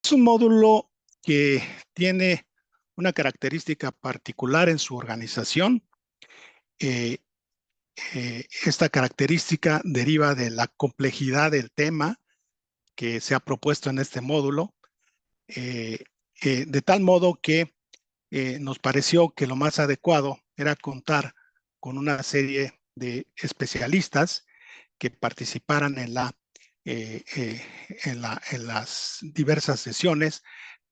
Es un módulo que tiene una característica particular en su organización. Eh, Esta característica deriva de la complejidad del tema que se ha propuesto en este módulo, eh, de tal modo que nos pareció que lo más adecuado era contar con una serie de especialistas que participaran eh, eh, en las diversas sesiones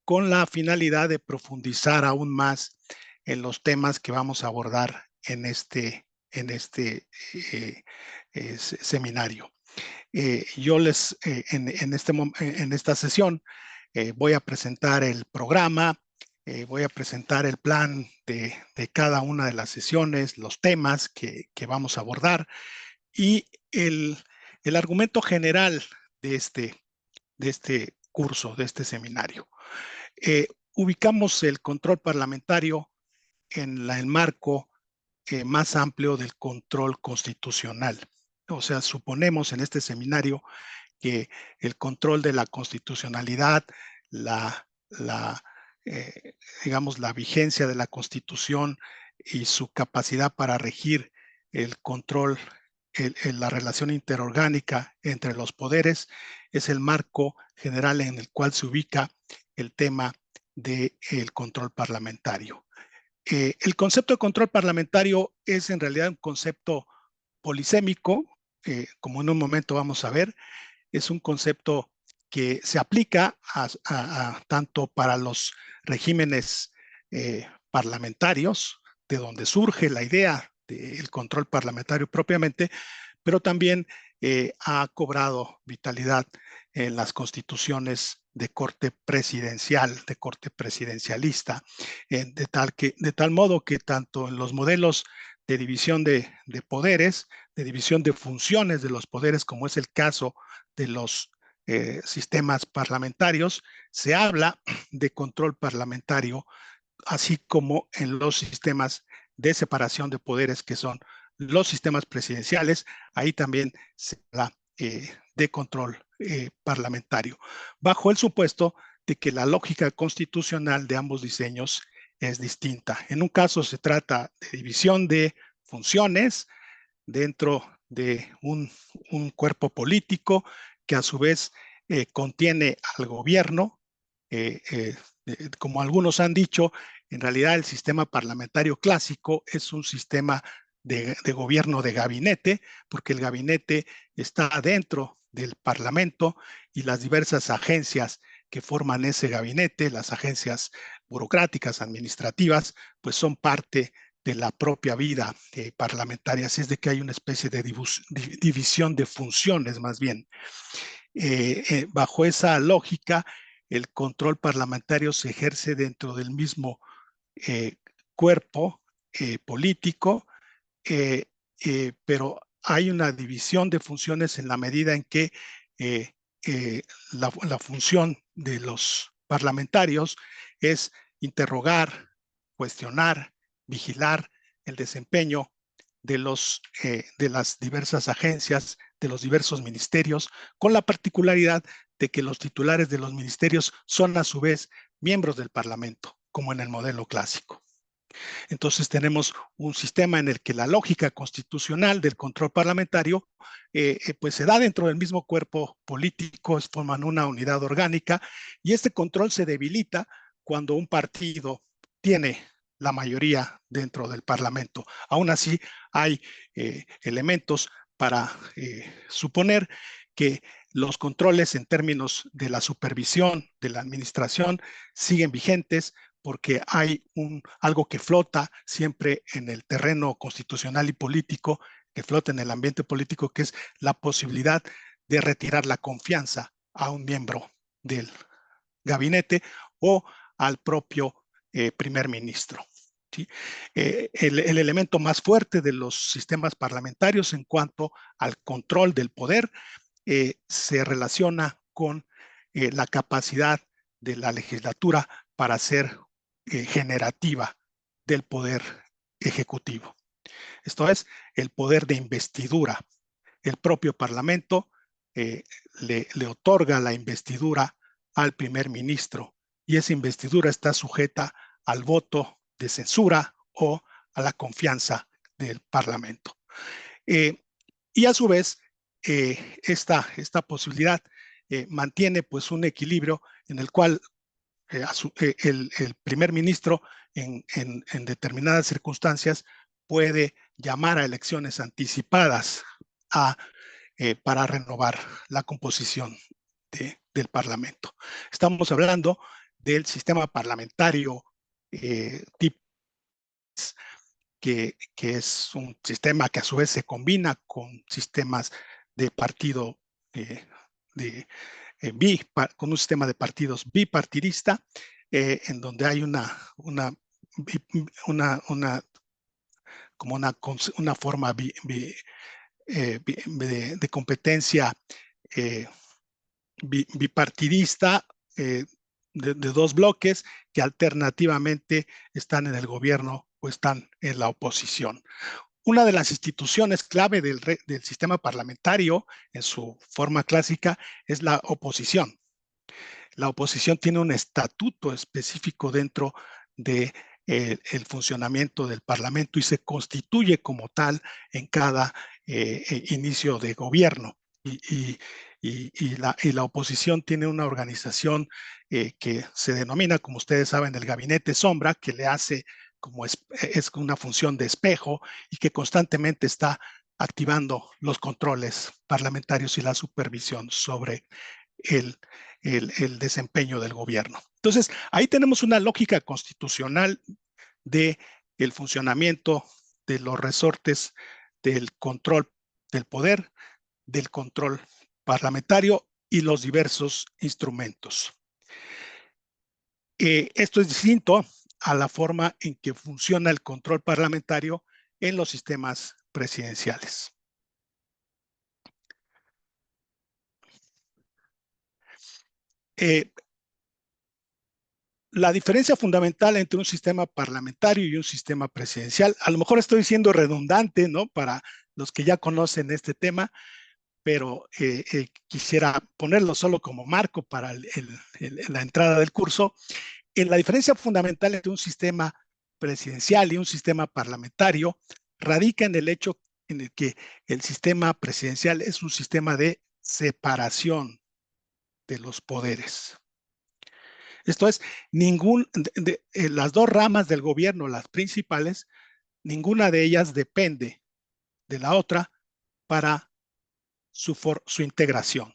con la finalidad de profundizar aún más en los temas que vamos a abordar en este seminario. En esta sesión voy a presentar el programa, voy a presentar el plan de cada una de las sesiones, los temas que vamos a abordar y el argumento general de este curso, de este seminario. Ubicamos el control parlamentario en el marco más amplio del control constitucional. O sea, suponemos en este seminario que el control de la constitucionalidad, la, la digamos, la vigencia de la Constitución y su capacidad para regir el control, la relación interorgánica entre los poderes, es el marco general en el cual se ubica el tema del control parlamentario. El concepto de control parlamentario es en realidad un concepto polisémico, como en un momento vamos a ver. Es un concepto que se aplica tanto para los regímenes parlamentarios, de donde surge la idea del control parlamentario propiamente, pero también ha cobrado vitalidad en las constituciones de corte presidencial, de corte presidencialista, de tal modo que tanto en los modelos de división de poderes, de división de funciones de los poderes, como es el caso de los sistemas parlamentarios, se habla de control parlamentario, así como en los sistemas de separación de poderes, que son los sistemas presidenciales. Ahí también se habla de control parlamentario, bajo el supuesto de que la lógica constitucional de ambos diseños es distinta. En un caso se trata de división de funciones dentro de un cuerpo político que a su vez contiene al gobierno. Como algunos han dicho, en realidad el sistema parlamentario clásico es un sistema de gobierno de gabinete, porque el gabinete está dentro del Parlamento y las diversas agencias que forman ese gabinete, las agencias burocráticas, administrativas, pues son parte de la propia vida parlamentaria. Así es de que hay una especie de división de funciones más bien. Bajo esa lógica, el control parlamentario se ejerce dentro del mismo eh, cuerpo político, pero hay una división de funciones en la medida en que eh, la función de los parlamentarios es interrogar, cuestionar, vigilar el desempeño de las diversas agencias, de los diversos ministerios, con la particularidad de que los titulares de los ministerios son a su vez miembros del Parlamento, como en el modelo clásico. Entonces tenemos un sistema en el que la lógica constitucional del control parlamentario pues se da dentro del mismo cuerpo político, forman una unidad orgánica y este control se debilita cuando un partido tiene la mayoría dentro del Parlamento. Aún así, hay elementos para suponer que los controles en términos de la supervisión, de la administración, siguen vigentes, porque hay algo que flota siempre en el terreno constitucional y político, que flota en el ambiente político, que es la posibilidad de retirar la confianza a un miembro del gabinete o al propio primer ministro. ¿Sí? El elemento más fuerte de los sistemas parlamentarios en cuanto al control del poder se relaciona con la capacidad de la legislatura para ser generativa del poder ejecutivo. Esto es el poder de investidura. El propio Parlamento le otorga la investidura al primer ministro y esa investidura está sujeta al voto de censura o a la confianza del Parlamento. Y a su vez, esta posibilidad mantiene pues un equilibrio en el cual el primer ministro en determinadas circunstancias puede llamar a elecciones anticipadas para renovar la composición del Parlamento. Estamos hablando del sistema parlamentario tipo que es un sistema que a su vez se combina con sistemas de partido con un sistema de partidos bipartidista, en donde hay como una forma de competencia bipartidista de dos bloques que alternativamente están en el gobierno o están en la oposición. Una de las instituciones clave del sistema parlamentario en su forma clásica es la oposición. La oposición tiene un estatuto específico dentro de el funcionamiento del Parlamento y se constituye como tal en cada inicio de gobierno. Y la oposición tiene una organización que se denomina, como ustedes saben, el gabinete sombra, que le hace es una función de espejo y que constantemente está activando los controles parlamentarios y la supervisión sobre el desempeño del gobierno. Entonces, ahí tenemos una lógica constitucional de el funcionamiento de los resortes del control del poder, del control parlamentario y los diversos instrumentos. Esto es distinto a la forma en que funciona el control parlamentario en los sistemas presidenciales. La diferencia fundamental entre un sistema parlamentario y un sistema presidencial, a lo mejor estoy siendo redundante, ¿no? Para los que ya conocen este tema, pero quisiera ponerlo solo como marco para la entrada del curso. La diferencia fundamental entre un sistema presidencial y un sistema parlamentario radica en el hecho en el que el sistema presidencial es un sistema de separación de los poderes. Esto es, las dos ramas del gobierno, las principales, ninguna de ellas depende de la otra para su integración.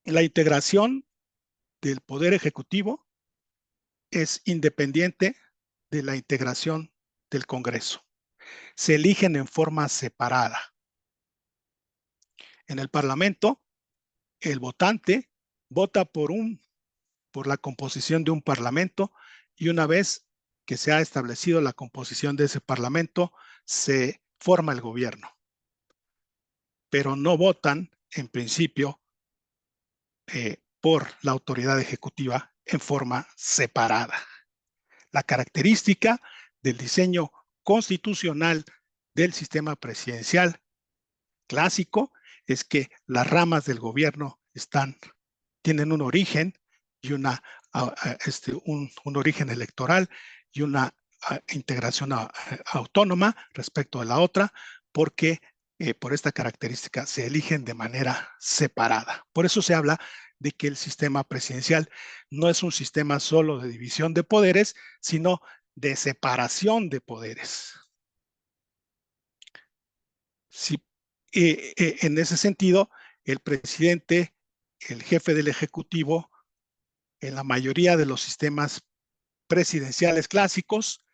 La integración del Poder Ejecutivo es independiente de la integración del Congreso. Se eligen en forma separada. En el Parlamento, el votante vota por la composición de un Parlamento y una vez que se ha establecido la composición de ese Parlamento, se forma el gobierno. Pero no votan, en principio, por la autoridad ejecutiva en forma separada. La característica del diseño constitucional del sistema presidencial clásico es que las ramas del gobierno tienen un origen y un origen electoral y una integración autónoma respecto de la otra, porque por esta característica se eligen de manera separada. Por eso se habla de que el sistema presidencial no es un sistema solo de división de poderes, sino de separación de poderes. Sí, en ese sentido, el presidente, el jefe del Ejecutivo, en la mayoría de los sistemas presidenciales clásicos,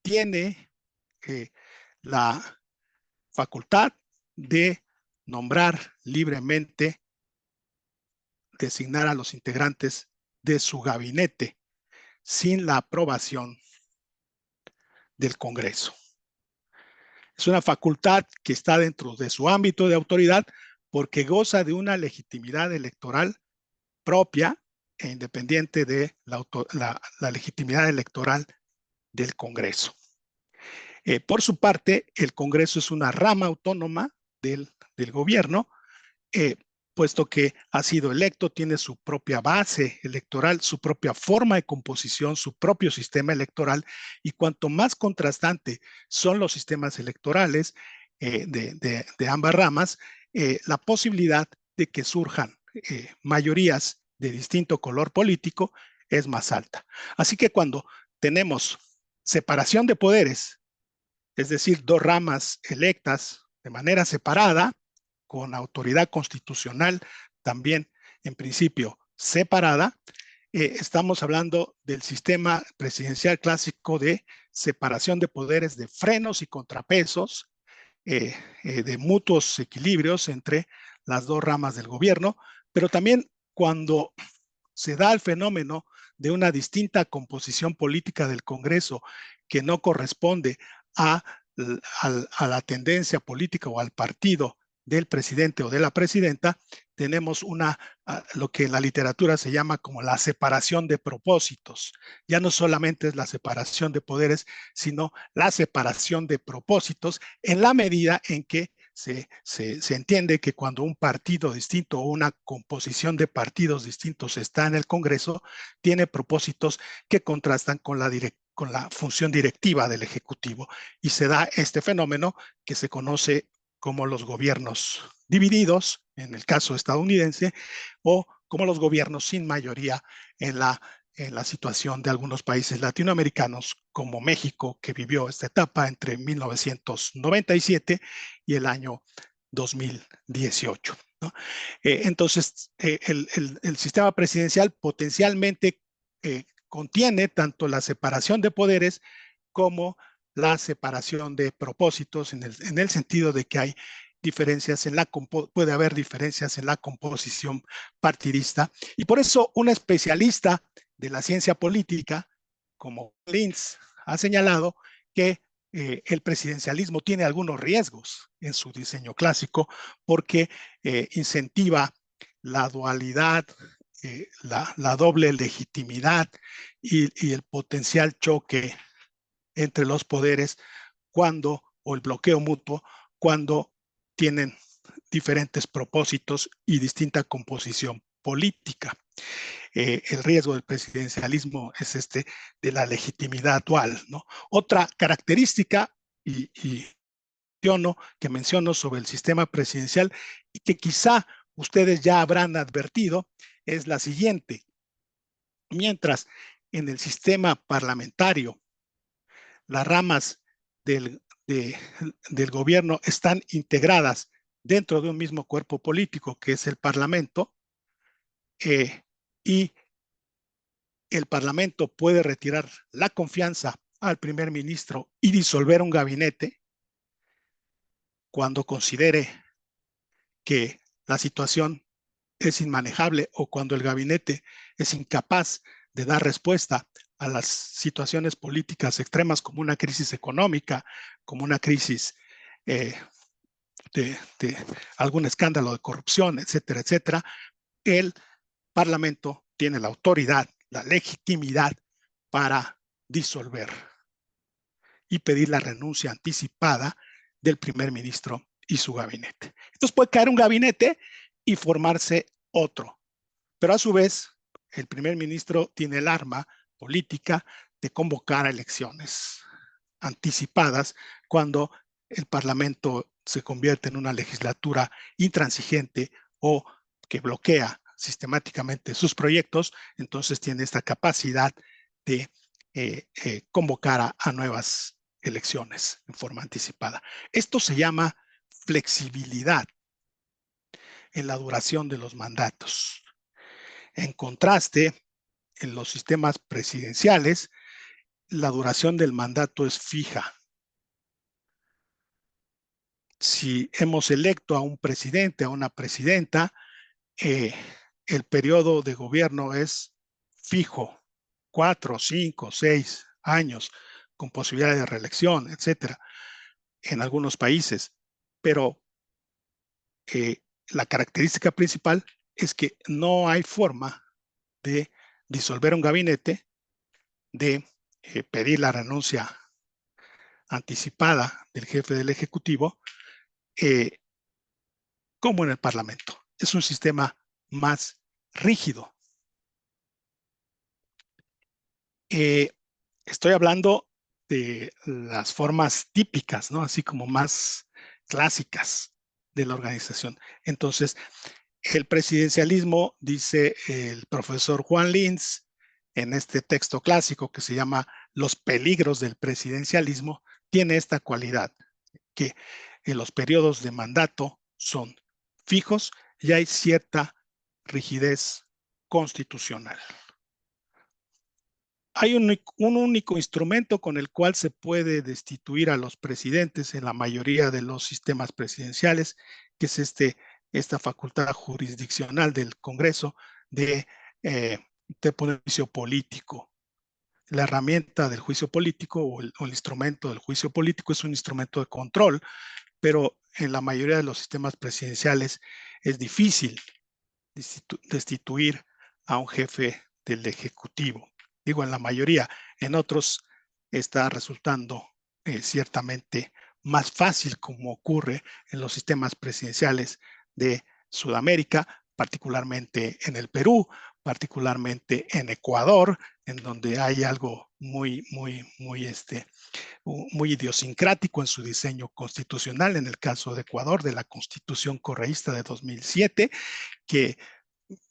tiene la facultad de nombrar libremente, designar a los integrantes de su gabinete sin la aprobación del Congreso. Es una facultad que está dentro de su ámbito de autoridad porque goza de una legitimidad electoral propia e independiente de la legitimidad electoral del Congreso. Por su parte, el Congreso es una rama autónoma del gobierno eh, puesto que ha sido electo, tiene su propia base electoral, su propia forma de composición, su propio sistema electoral, y cuanto más contrastante son los sistemas electorales de ambas ramas, la posibilidad de que surjan mayorías de distinto color político es más alta. Así que cuando tenemos separación de poderes, es decir, dos ramas electas de manera separada, con autoridad constitucional también en principio separada, estamos hablando del sistema presidencial clásico de separación de poderes, de frenos y contrapesos, de mutuos equilibrios entre las dos ramas del gobierno, pero también cuando se da el fenómeno de una distinta composición política del Congreso que no corresponde a, a la tendencia política o al partido del presidente o de la presidenta, tenemos lo que en la literatura se llama como la separación de propósitos. Ya no solamente es la separación de poderes, sino la separación de propósitos en la medida en que se entiende que cuando un partido distinto o una composición de partidos distintos está en el Congreso, tiene propósitos que contrastan con la función directiva del Ejecutivo. Y se da este fenómeno que se conoce como los gobiernos divididos, en el caso estadounidense, o como los gobiernos sin mayoría en la situación de algunos países latinoamericanos como México, que vivió esta etapa entre 1997 y el año 2018, ¿no? Entonces, el sistema presidencial potencialmente contiene tanto la separación de poderes como la separación de propósitos en el sentido de que hay diferencias puede haber diferencias en la composición partidista. Y por eso un especialista de la ciencia política, como Lins, ha señalado que el presidencialismo tiene algunos riesgos en su diseño clásico porque incentiva la dualidad, la doble legitimidad y el potencial choque entre los poderes o el bloqueo mutuo, cuando tienen diferentes propósitos y distinta composición política. El riesgo del presidencialismo es de la legitimidad dual, ¿no? Otra característica que menciono sobre el sistema presidencial y que quizá ustedes ya habrán advertido es la siguiente. Mientras en el sistema parlamentario las ramas del, del gobierno están integradas dentro de un mismo cuerpo político que es el Parlamento, y el Parlamento puede retirar la confianza al primer ministro y disolver un gabinete cuando considere que la situación es inmanejable o cuando el gabinete es incapaz de dar respuesta a las situaciones políticas extremas como una crisis económica, como una crisis de algún escándalo de corrupción, etcétera, etcétera. El Parlamento tiene la autoridad, la legitimidad para disolver y pedir la renuncia anticipada del primer ministro y su gabinete. Entonces puede caer un gabinete y formarse otro, pero a su vez el primer ministro tiene el arma política de convocar a elecciones anticipadas cuando el Parlamento se convierte en una legislatura intransigente o que bloquea sistemáticamente sus proyectos. Entonces tiene esta capacidad de convocar a nuevas elecciones en forma anticipada. Esto se llama flexibilidad en la duración de los mandatos. En contraste, en los sistemas presidenciales, la duración del mandato es fija. Si hemos electo a un presidente, a una presidenta, el periodo de gobierno es fijo, 4, 5, 6 años, con posibilidad de reelección, etcétera, en algunos países. Pero la característica principal es que no hay forma de disolver un gabinete, de pedir la renuncia anticipada del jefe del Ejecutivo, como en el Parlamento. es un sistema más rígido. Estoy hablando de las formas típicas, ¿no? Así como más clásicas de la organización. Entonces, el presidencialismo, dice el profesor Juan Linz, en este texto clásico que se llama Los peligros del presidencialismo, tiene esta cualidad, que en los periodos de mandato son fijos y hay cierta rigidez constitucional. Hay un único instrumento con el cual se puede destituir a los presidentes en la mayoría de los sistemas presidenciales, que es esta facultad jurisdiccional del Congreso de poner juicio político. La herramienta del juicio político o el instrumento del juicio político es un instrumento de control, pero en la mayoría de los sistemas presidenciales es difícil destituir a un jefe del Ejecutivo. Digo, en la mayoría, en otros está resultando ciertamente más fácil, como ocurre en los sistemas presidenciales de Sudamérica, particularmente en el Perú, particularmente en Ecuador, en donde hay algo muy idiosincrático en su diseño constitucional, en el caso de Ecuador, de la Constitución Correísta de 2007, que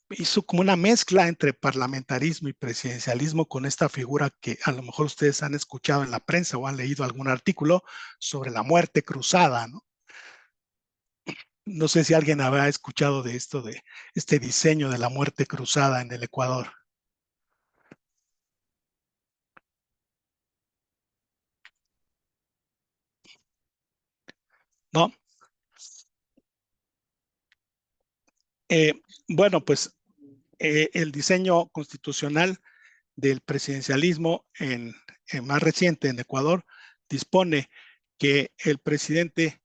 hizo como una mezcla entre parlamentarismo y presidencialismo con esta figura que a lo mejor ustedes han escuchado en la prensa o han leído algún artículo sobre la muerte cruzada, ¿no? No sé si alguien habrá escuchado de esto, de este diseño de la muerte cruzada en el Ecuador. ¿No? Eh, bueno, pues el diseño constitucional del presidencialismo más reciente en Ecuador dispone que el presidente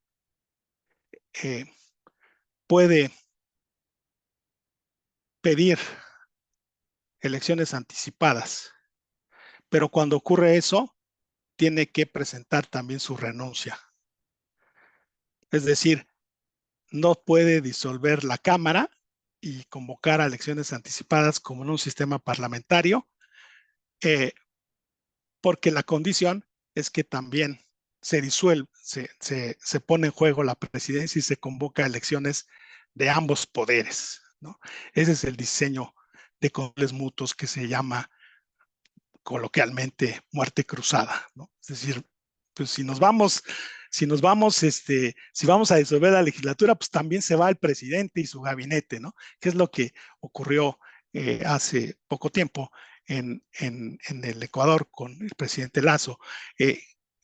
eh, puede pedir elecciones anticipadas, pero cuando ocurre eso, tiene que presentar también su renuncia. Es decir, no puede disolver la Cámara y convocar a elecciones anticipadas como en un sistema parlamentario, eh, porque la condición es que también se disuelve, se pone en juego la presidencia y se convoca elecciones de ambos poderes, ¿no? Ese es el diseño de controles mutuos que se llama coloquialmente muerte cruzada, ¿no? Es decir, pues si vamos a disolver la legislatura, pues también se va el presidente y su gabinete, ¿no? Que es lo que ocurrió hace poco tiempo en el Ecuador con el presidente Lazo.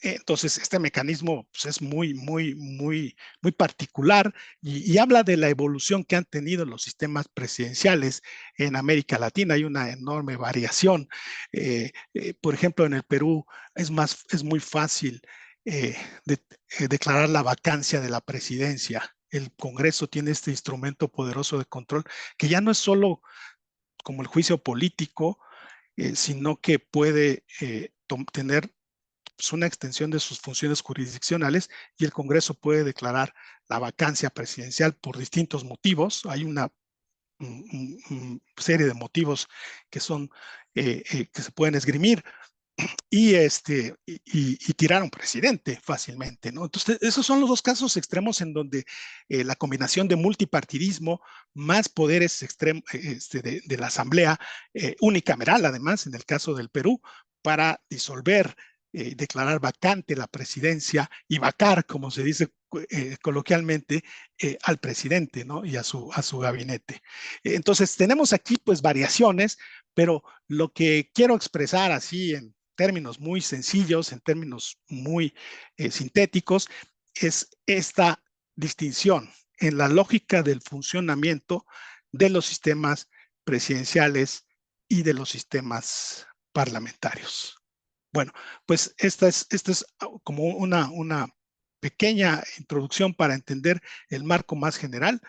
Entonces, este mecanismo pues, es muy particular y habla de la evolución que han tenido los sistemas presidenciales en América Latina. Hay una enorme variación. Por ejemplo, en el Perú es muy fácil declarar la vacancia de la presidencia. El Congreso tiene este instrumento poderoso de control que ya no es solo como el juicio político, sino que puede tener pues, una extensión de sus funciones jurisdiccionales y el Congreso puede declarar la vacancia presidencial por distintos motivos. Hay una serie de motivos que son que se pueden esgrimir y tirar a un presidente fácilmente, ¿no? Entonces, esos son los dos casos extremos en donde la combinación de multipartidismo más poderes de la Asamblea unicameral, además, en el caso del Perú, para disolver, declarar vacante la presidencia y vacar, como se dice coloquialmente, al presidente, ¿no? Y a su gabinete. Entonces, tenemos aquí, pues, variaciones, pero lo que quiero expresar así en términos muy sencillos, en términos muy sintéticos, es esta distinción en la lógica del funcionamiento de los sistemas presidenciales y de los sistemas parlamentarios. Bueno, pues esta es como una pequeña introducción para entender el marco más general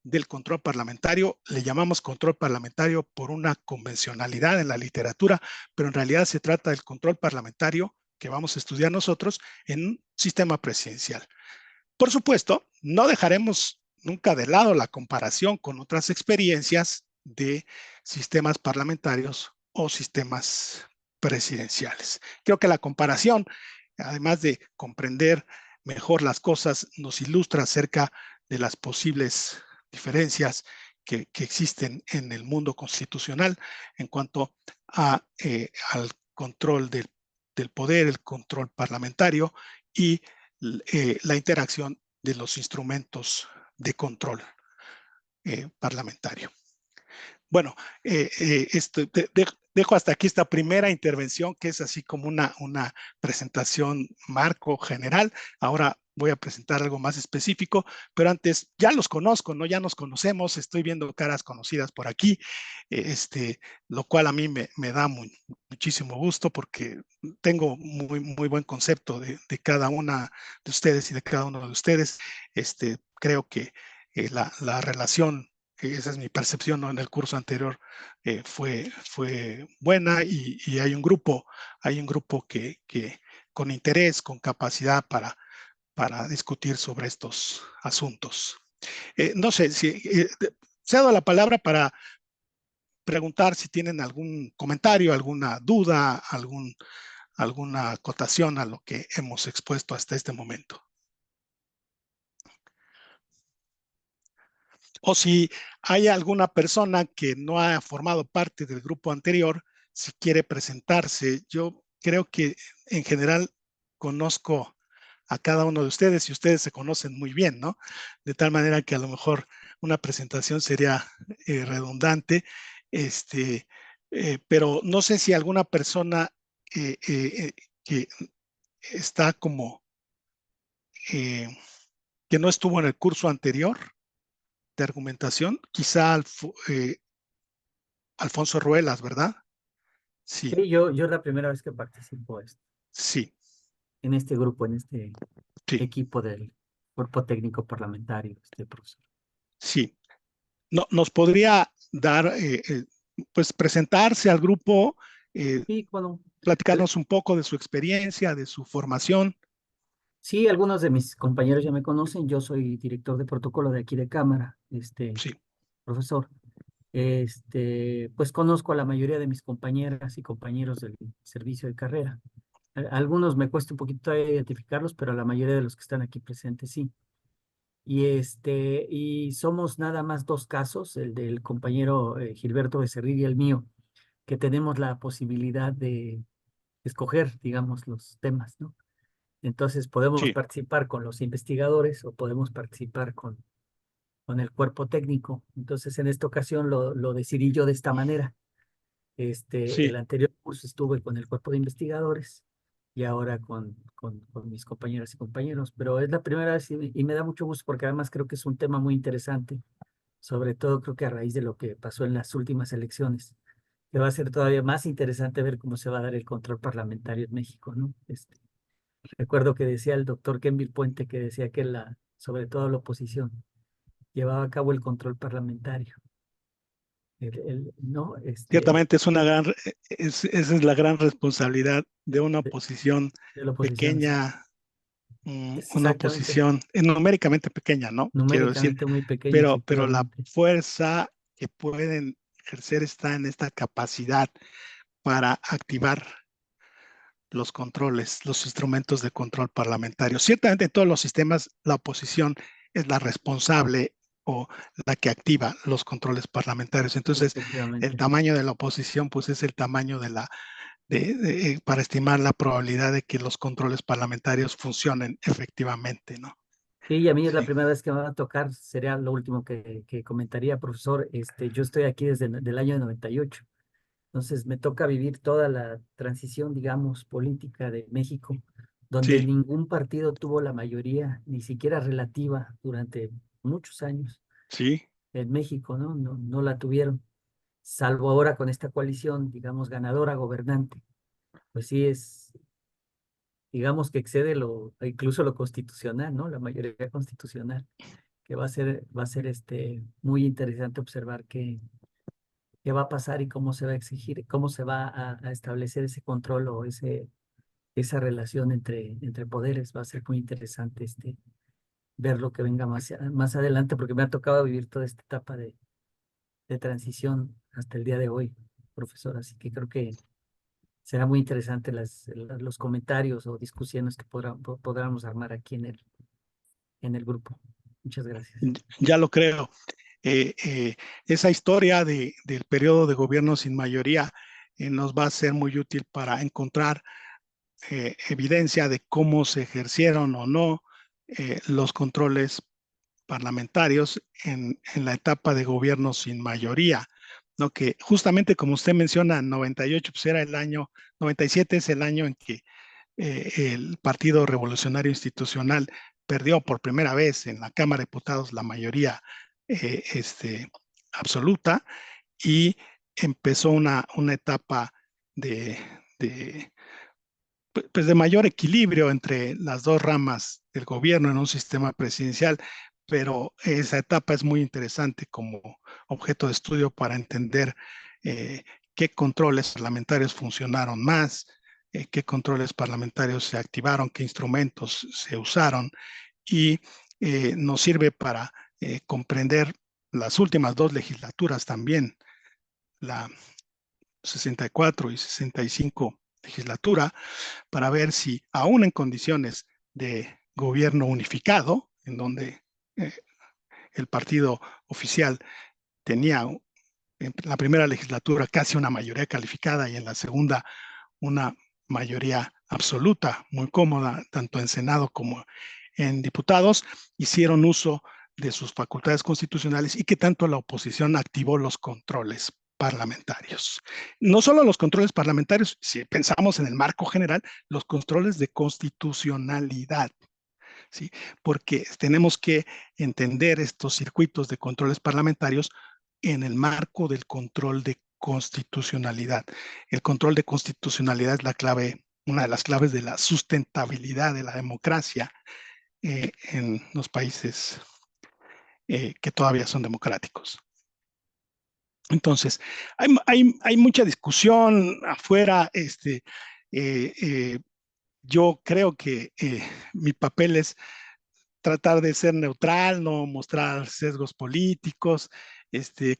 del control parlamentario. Le llamamos control parlamentario por una convencionalidad en la literatura, pero en realidad se trata del control parlamentario que vamos a estudiar nosotros en un sistema presidencial. Por supuesto, no dejaremos nunca de lado la comparación con otras experiencias de sistemas parlamentarios o sistemas presidenciales. Creo que la comparación, además de comprender mejor las cosas, nos ilustra acerca de las posibles diferencias que existen en el mundo constitucional en cuanto al control del poder, el control parlamentario y la interacción de los instrumentos de control parlamentario. Bueno, dejo hasta aquí esta primera intervención, que es así como una presentación marco general. Ahora voy a presentar algo más específico, pero antes ya los conozco, ¿no? Ya nos conocemos, estoy viendo caras conocidas por aquí, lo cual a mí me da muchísimo gusto porque tengo muy buen concepto de cada una de ustedes y de cada uno de ustedes. Creo que la relación, esa es mi percepción, ¿no? En el curso anterior fue buena y hay un grupo que con interés, con capacidad para discutir sobre estos asuntos. No sé, si cedo la palabra para preguntar si tienen algún comentario, alguna duda, alguna acotación a lo que hemos expuesto hasta este momento. O si hay alguna persona que no ha formado parte del grupo anterior, si quiere presentarse. Yo creo que en general conozco a cada uno de ustedes y ustedes se conocen muy bien, ¿no? De tal manera que a lo mejor una presentación sería redundante, pero no sé si alguna persona que está como que no estuvo en el curso anterior de argumentación, quizá Alfonso Ruelas, ¿verdad? Sí, Sí, yo es la primera vez que participo sí, en este grupo, en este sí, equipo del Cuerpo Técnico Parlamentario, profesor. sí. No, nos podría dar, pues presentarse al grupo, Sí, bueno, platicarnos un poco de su experiencia, de su formación. sí, algunos de mis compañeros ya me conocen. Yo soy director de protocolo de aquí de Cámara, Sí, profesor. Pues conozco a la mayoría de mis compañeras y compañeros del servicio de carrera. Algunos me cuesta un poquito identificarlos, pero la mayoría de los que están aquí presentes sí. Y somos nada más dos casos, el del compañero Gilberto Becerril y el mío, que tenemos la posibilidad de escoger, digamos, los temas, ¿no? Entonces podemos sí, participar con los investigadores o podemos participar con el cuerpo técnico. Entonces en esta ocasión lo decidí yo de esta manera. El sí. anterior curso estuve con el cuerpo de investigadores y ahora con mis compañeras y compañeros, pero es la primera vez y me da mucho gusto porque además creo que es un tema muy interesante, sobre todo creo que a raíz de lo que pasó en las últimas elecciones, que va a ser todavía más interesante ver cómo se va a dar el control parlamentario en México, ¿no? Recuerdo que decía el doctor Kenvil Puente que decía que sobre todo la oposición llevaba a cabo el control parlamentario. No, Ciertamente es esa es la gran responsabilidad de una de, oposición de la oposición, sí. pequeña, una Exactamente, oposición numéricamente pequeña, ¿no? Quiero decir, numéricamente muy pequeña, pero la efectivamente. fuerza que pueden ejercer está en esta capacidad para activar los controles, los instrumentos de control parlamentario. Ciertamente en todos los sistemas la oposición es la responsable o la que activa los controles parlamentarios. Entonces, el Efectivamente. tamaño de la oposición, pues es el tamaño para estimar la probabilidad de que los controles parlamentarios funcionen efectivamente, ¿no? Sí, y a mí es la Sí, primera vez que me va a tocar, sería lo último que comentaría, profesor. Yo estoy aquí desde el año 98. Entonces me toca vivir toda la transición, digamos, política de México, donde sí, ningún partido tuvo la mayoría, ni siquiera relativa, durante muchos años sí, en México, ¿no? No, no la tuvieron, salvo ahora con esta coalición, digamos, ganadora, gobernante. Pues sí es, digamos que excede incluso lo constitucional, ¿no? La mayoría constitucional, que va a ser muy interesante observar qué va a pasar y cómo se va a exigir, cómo se va a establecer ese control o esa relación entre poderes. Va a ser muy interesante ver lo que venga más adelante, porque me ha tocado vivir toda esta etapa de transición hasta el día de hoy, profesor. Así que creo que será muy interesante los comentarios o discusiones que podamos armar aquí en el grupo. Muchas gracias. Ya lo creo. Esa historia del periodo de gobierno sin mayoría nos va a ser muy útil para encontrar evidencia de cómo se ejercieron o no los controles parlamentarios en la etapa de gobierno sin mayoría, ¿no? Que justamente como usted menciona, 98 pues era el año, 97 es el año en que el Partido Revolucionario Institucional perdió por primera vez en la Cámara de Diputados la mayoría absoluta y empezó una etapa de, de, pues de mayor equilibrio entre las dos ramas del gobierno en un sistema presidencial, pero esa etapa es muy interesante como objeto de estudio para entender eh, qué controles parlamentarios funcionaron más, qué controles parlamentarios se activaron, qué instrumentos se usaron y nos sirve para comprender las últimas dos legislaturas también, la 64 y 65 legislatura, para ver si aún en condiciones de gobierno unificado, en donde eh, el partido oficial tenía en la primera legislatura casi una mayoría calificada y en la segunda una mayoría absoluta, muy cómoda, tanto en Senado como en diputados, hicieron uso de sus facultades constitucionales y que tanto la oposición activó los controles parlamentarios. No solo los controles parlamentarios, si pensamos en el marco general, los controles de constitucionalidad, ¿sí? Porque tenemos que entender estos circuitos de controles parlamentarios en el marco del control de constitucionalidad. El control de constitucionalidad es la clave, una de las claves de la sustentabilidad de la democracia en los países que todavía son democráticos. Entonces, hay mucha discusión afuera. Eh, eh, yo creo que mi papel es tratar de ser neutral, no mostrar sesgos políticos.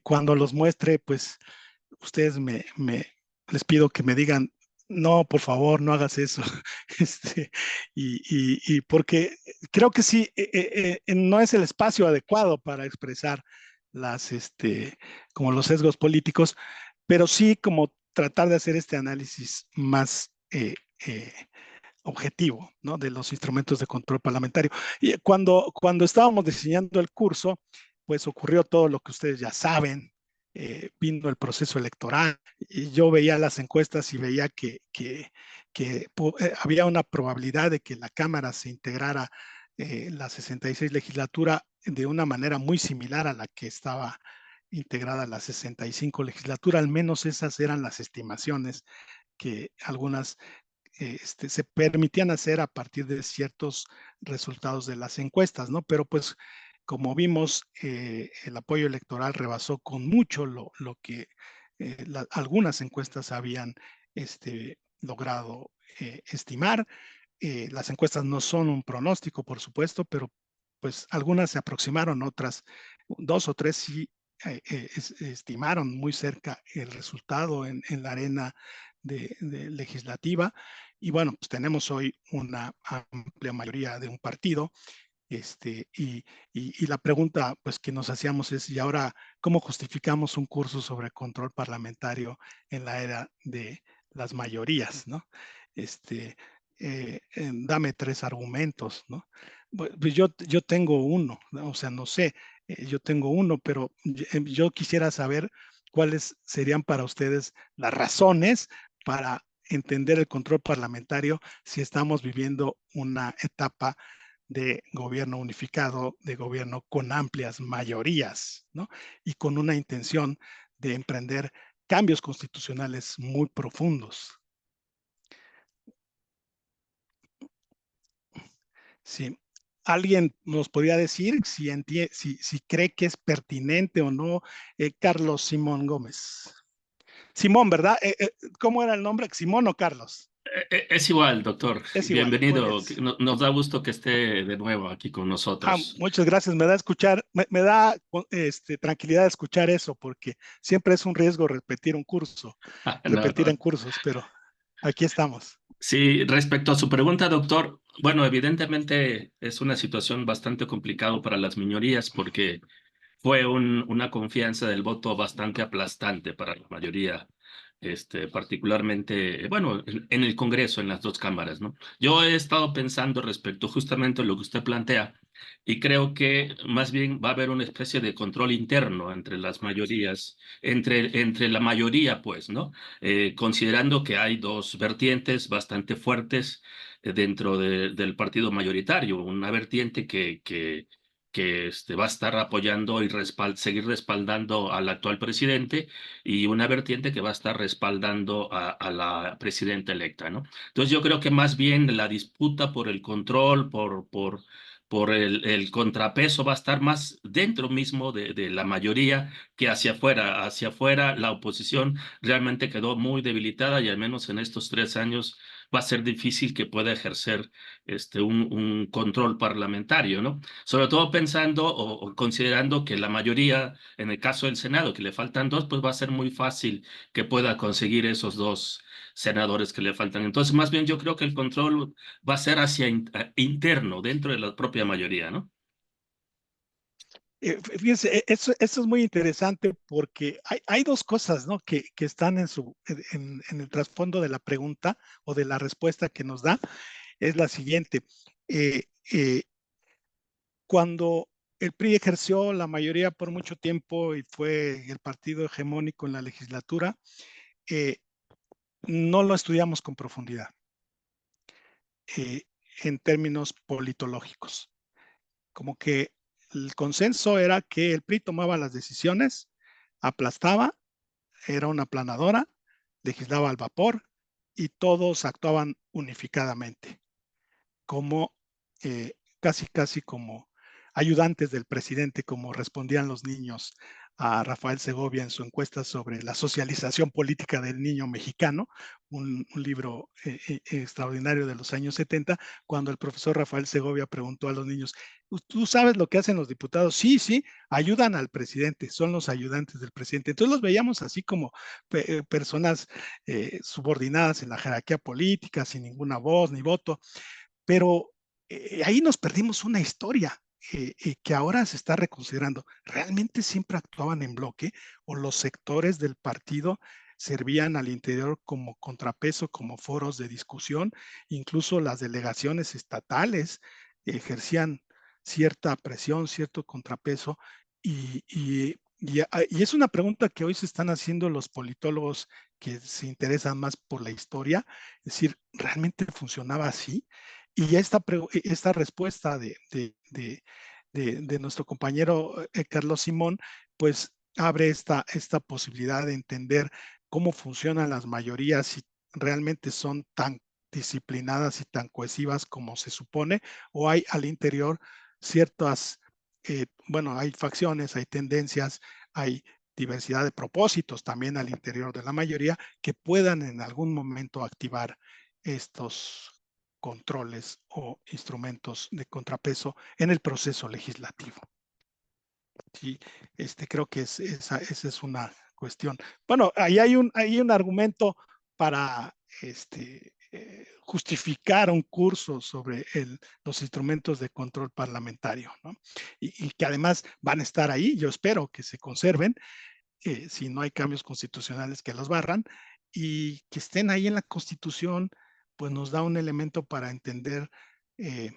Cuando los muestre, pues ustedes les pido que me digan, no, por favor, no hagas eso. Y porque creo que sí, no es el espacio adecuado para expresar como los sesgos políticos, pero sí como tratar de hacer este análisis más objetivo, ¿no? De los instrumentos de control parlamentario. Y cuando estábamos diseñando el curso, pues ocurrió todo lo que ustedes ya saben. Vino el proceso electoral y yo veía las encuestas y veía que había una probabilidad de que la Cámara se integrara la 66 legislatura de una manera muy similar a la que estaba integrada la 65 legislatura, al menos esas eran las estimaciones que algunas se permitían hacer a partir de ciertos resultados de las encuestas, ¿no? Pero pues como vimos, el apoyo electoral rebasó con mucho lo que algunas encuestas habían logrado estimar. Las encuestas no son un pronóstico, por supuesto, pero pues algunas se aproximaron, otras dos o tres sí estimaron muy cerca el resultado en la arena de legislativa. Y bueno, pues tenemos hoy una amplia mayoría de un partido. Y la pregunta pues que nos hacíamos es, ¿y ahora cómo justificamos un curso sobre control parlamentario en la era de las mayorías, ¿no? Dame tres argumentos, ¿no? Pues yo tengo uno, ¿no? O sea, no sé, yo tengo uno, pero yo quisiera saber cuáles serían para ustedes las razones para entender el control parlamentario si estamos viviendo una etapa de gobierno unificado, de gobierno con amplias mayorías, ¿no? Y con una intención de emprender cambios constitucionales muy profundos. Sí. ¿Alguien nos podría decir si cree que es pertinente o no? Carlos Simón Gómez. Simón, ¿verdad? ¿Cómo era el nombre? ¿Simón o Carlos? Es igual, doctor. Es igual, muy bien. Bienvenido. Nos da gusto que esté de nuevo aquí con nosotros. Muchas gracias. Me da escuchar, me da tranquilidad escuchar eso, porque siempre es un riesgo repetir un curso, No, repetir en no. cursos, pero aquí estamos. Sí, respecto a su pregunta, doctor, bueno, evidentemente es una situación bastante complicada para las minorías porque fue una confianza del voto bastante aplastante para la mayoría, particularmente, bueno, en el Congreso, en las dos cámaras, ¿no? Yo he estado pensando respecto justamente a lo que usted plantea y creo que más bien va a haber una especie de control interno entre las mayorías, entre la mayoría, pues, ¿no? Considerando que hay dos vertientes bastante fuertes dentro del partido mayoritario, una vertiente que va a estar apoyando y seguir respaldando al actual presidente y una vertiente que va a estar respaldando a la presidenta electa, ¿no? Entonces yo creo que más bien la disputa por el control, por el contrapeso va a estar más dentro mismo de la mayoría que hacia afuera. Hacia afuera la oposición realmente quedó muy debilitada y al menos en estos 3 años va a ser difícil que pueda ejercer un control parlamentario, ¿no? Sobre todo pensando o considerando que la mayoría, en el caso del Senado, que le faltan dos, pues va a ser muy fácil que pueda conseguir esos dos senadores que le faltan. Entonces, más bien yo creo que el control va a ser hacia interno, dentro de la propia mayoría, ¿no? Fíjense, eso es muy interesante porque hay dos cosas, ¿no? Que están en el trasfondo de la pregunta o de la respuesta que nos da. Es la siguiente. Eh, eh, Cuando el PRI ejerció la mayoría por mucho tiempo y fue el partido hegemónico en la legislatura, eh, no lo estudiamos con profundidad eh, en términos politológicos. Como que el consenso era que el PRI tomaba las decisiones, aplastaba, era una aplanadora, legislaba al vapor y todos actuaban unificadamente, como casi como ayudantes del presidente, como respondían los niños a Rafael Segovia en su encuesta sobre la socialización política del niño mexicano, un libro extraordinario de los años 70, cuando el profesor Rafael Segovia preguntó a los niños, ¿tú sabes lo que hacen los diputados? Sí, sí, ayudan al presidente, son los ayudantes del presidente. Entonces los veíamos así como personas subordinadas en la jerarquía política, sin ninguna voz ni voto, pero ahí nos perdimos una historia que ahora se está reconsiderando. ¿Realmente siempre actuaban en bloque o los sectores del partido servían al interior como contrapeso, como foros de discusión? Incluso las delegaciones estatales ejercían cierta presión, cierto contrapeso y es una pregunta que hoy se están haciendo los politólogos que se interesan más por la historia, es decir, ¿realmente funcionaba así? Y esta respuesta de nuestro compañero Carlos Simón, pues abre esta posibilidad de entender cómo funcionan las mayorías, si realmente son tan disciplinadas y tan cohesivas como se supone, o hay al interior ciertas, bueno, hay facciones, hay tendencias, hay diversidad de propósitos también al interior de la mayoría que puedan en algún momento activar estos controles o instrumentos de contrapeso en el proceso legislativo. Sí, creo que esa es una cuestión. Bueno, ahí hay un argumento para justificar un curso sobre los instrumentos de control parlamentario, ¿no? Y que además van a estar ahí, yo espero que se conserven, si no hay cambios constitucionales que los barran, y que estén ahí en la Constitución, pues nos da un elemento para entender eh,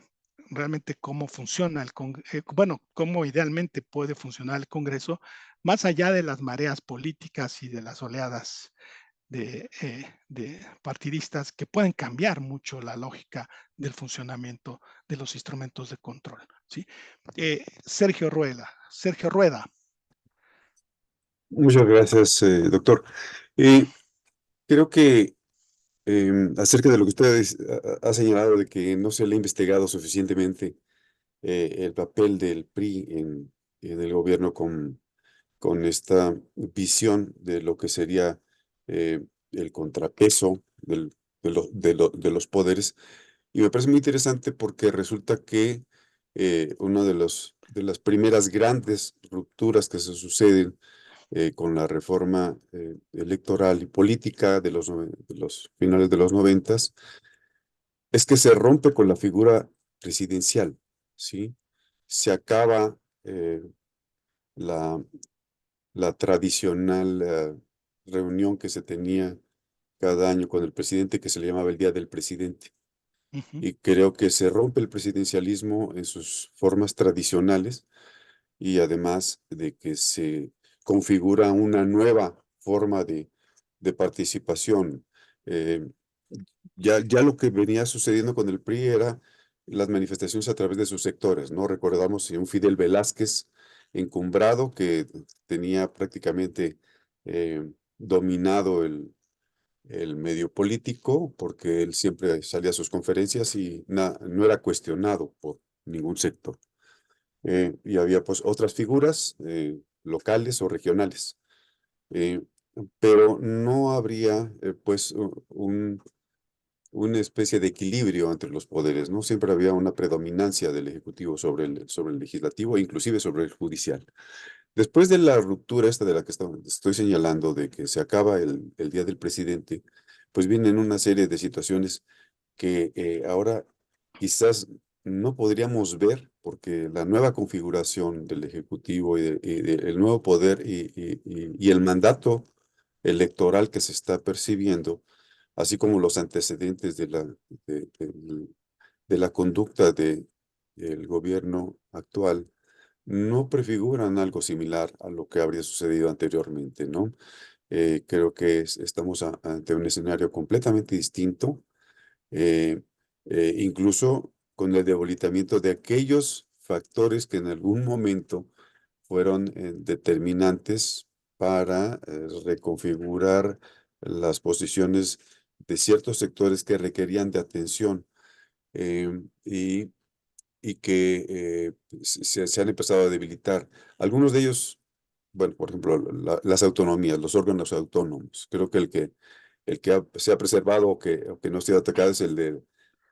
realmente cómo funciona bueno, cómo idealmente puede funcionar el Congreso, más allá de las mareas políticas y de las oleadas de partidistas que pueden cambiar mucho la lógica del funcionamiento de los instrumentos de control. ¿Sí? Sergio Rueda. Muchas gracias, doctor. Eh, Creo que acerca de lo que usted ha señalado de que no se le ha investigado suficientemente el papel del PRI en el gobierno con esta visión de lo que sería el contrapeso de los poderes. Y me parece muy interesante porque resulta que una de las primeras grandes rupturas que se suceden con la reforma electoral y política de los finales de los 90 es que se rompe con la figura presidencial, ¿sí? Se acaba la, la tradicional reunión que se tenía cada año con el presidente, que se le llamaba el Día del Presidente. Ujú. Y creo que se rompe el presidencialismo en sus formas tradicionales y además de que se configura una nueva forma de participación. Eh, ya lo que venía sucediendo con el PRI era las manifestaciones a través de sus sectores, ¿no? Recordamos un Fidel Velázquez encumbrado que tenía prácticamente dominado el medio político, porque él siempre salía a sus conferencias y no era cuestionado por ningún sector. Y había pues otras figuras locales o regionales, eh, pero no habría pues una especie de equilibrio entre los poderes, ¿no? Siempre había una predominancia del Ejecutivo sobre el Legislativo e inclusive sobre el Judicial. Después de la ruptura esta de la que estoy señalando, de que se acaba el Día del Presidente, pues vienen una serie de situaciones que ahora quizás no podríamos ver porque la nueva configuración del Ejecutivo el nuevo poder y el mandato electoral que se está percibiendo, así como los antecedentes de, del- de la conducta del gobierno actual, no prefiguran algo similar a lo que habría sucedido anteriormente, ¿no? Creo que estamos ante un escenario completamente distinto, eh, incluso con el debilitamiento de aquellos factores que en algún momento fueron determinantes para reconfigurar las posiciones de ciertos sectores que requerían de atención eh, y, y que se han empezado a debilitar. Algunos de ellos, bueno, por ejemplo, las autonomías, los órganos autónomos. Creo que se ha preservado o que no ha sido atacado es el de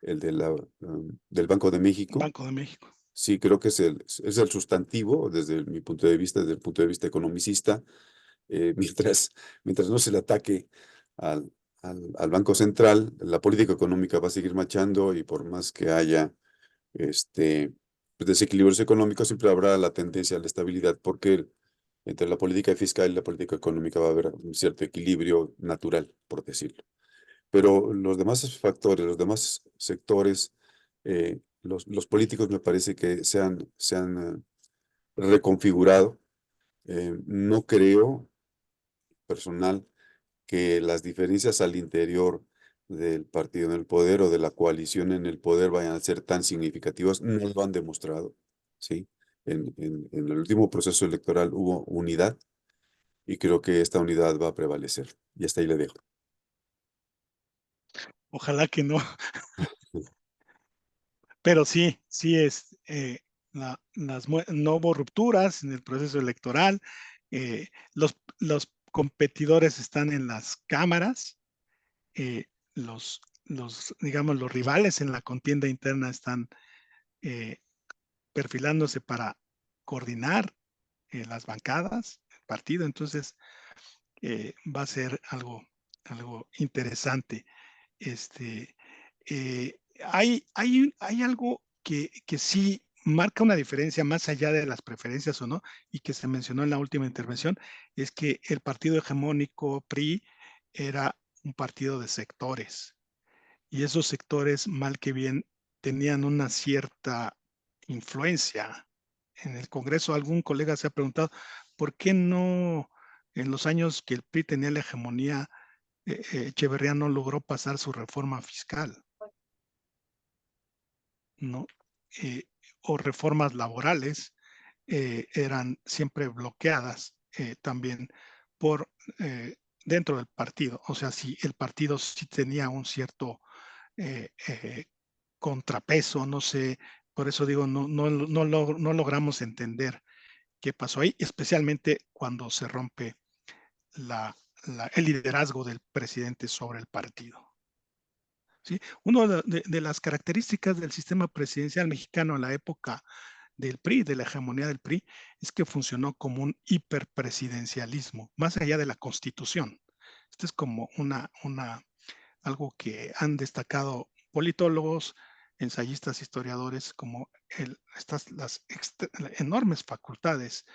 del Banco de México. Banco de México. Sí, creo que es el sustantivo desde mi punto de vista, desde el punto de vista economicista, mientras no se le ataque al Banco Central, la política económica va a seguir marchando y por más que haya pues, desequilibrios económicos, siempre habrá la tendencia a la estabilidad porque entre la política fiscal y la política económica va a haber un cierto equilibrio natural, por decirlo. Pero los demás factores, los demás sectores, los políticos me parece que se han reconfigurado. No creo, personal, que las diferencias al interior del partido en el poder o de la coalición en el poder vayan a ser tan significativas. No lo han demostrado, ¿sí? En el último proceso electoral hubo unidad y creo que esta unidad va a prevalecer. Y hasta ahí le dejo. Ojalá que no, pero sí, sí es, no hubo rupturas en el proceso electoral, los competidores están en las cámaras, digamos, los rivales en la contienda interna están eh, perfilándose para coordinar las bancadas, el partido, entonces va a ser algo interesante. Este, hay algo que sí marca una diferencia más allá de las preferencias o no, y que se mencionó en la última intervención, es que el partido hegemónico PRI era un partido de sectores, y esos sectores, mal que bien, tenían una cierta influencia. En el Congreso, algún colega se ha preguntado, ¿por qué no en los años que el PRI tenía la hegemonía, Echeverría no logró pasar su reforma fiscal, ¿no? Eh, o reformas laborales eran siempre bloqueadas también por dentro del partido. O sea, si el partido sí tenía un cierto eh, eh, contrapeso, no sé, por eso digo, no logramos entender qué pasó ahí, especialmente cuando se rompe el liderazgo del presidente sobre el partido. ¿sí? Una de las características del sistema presidencial mexicano en la época del PRI, de la hegemonía del PRI, es que funcionó como un hiperpresidencialismo, más allá de la Constitución. Esto es como algo que han destacado politólogos, ensayistas, historiadores, como las enormes facultades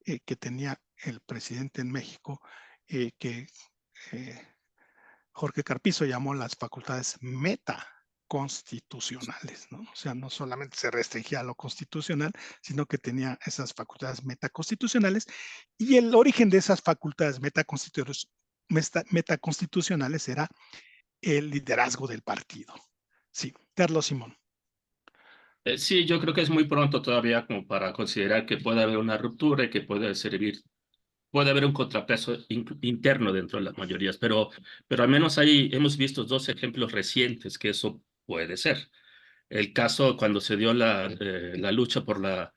que tenía el presidente en México, que Jorge Carpizo llamó las facultades metaconstitucionales, ¿no? O sea, no solamente se restringía a lo constitucional, sino que tenía esas facultades metaconstitucionales, y el origen de esas facultades metaconstitucionales era el liderazgo del partido. Sí, Carlos Simón. Sí, yo creo que es muy pronto todavía como para considerar que puede haber una ruptura y que puede haber un contrapeso interno dentro de las mayorías, pero al menos ahí hemos visto dos ejemplos recientes que eso puede ser. El caso cuando se dio la lucha por la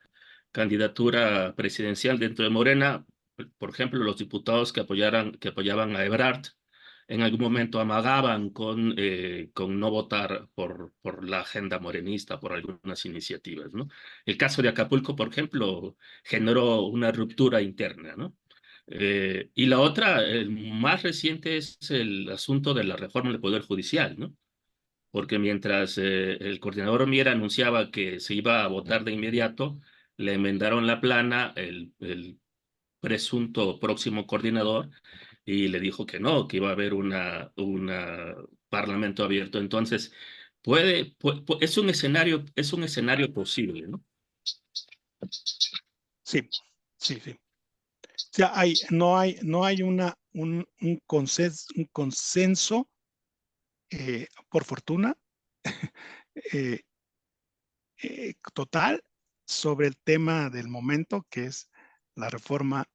candidatura presidencial dentro de Morena, por ejemplo, los diputados que apoyaban a Ebrard, en algún momento amagaban con no votar por la agenda morenista, por algunas iniciativas, ¿no? El caso de Acapulco, por ejemplo, generó una ruptura interna, ¿no? Y la otra, el más reciente, es el asunto de la reforma del Poder Judicial, ¿no? Porque mientras el coordinador Miera anunciaba que se iba a votar de inmediato, le enmendaron la plana el presunto próximo coordinador y le dijo que no, que iba a haber una parlamento abierto. Entonces, es un escenario posible, ¿no? Sí, sí, sí. O sea, no hay un consenso por fortuna, total sobre el tema del momento, que es la reforma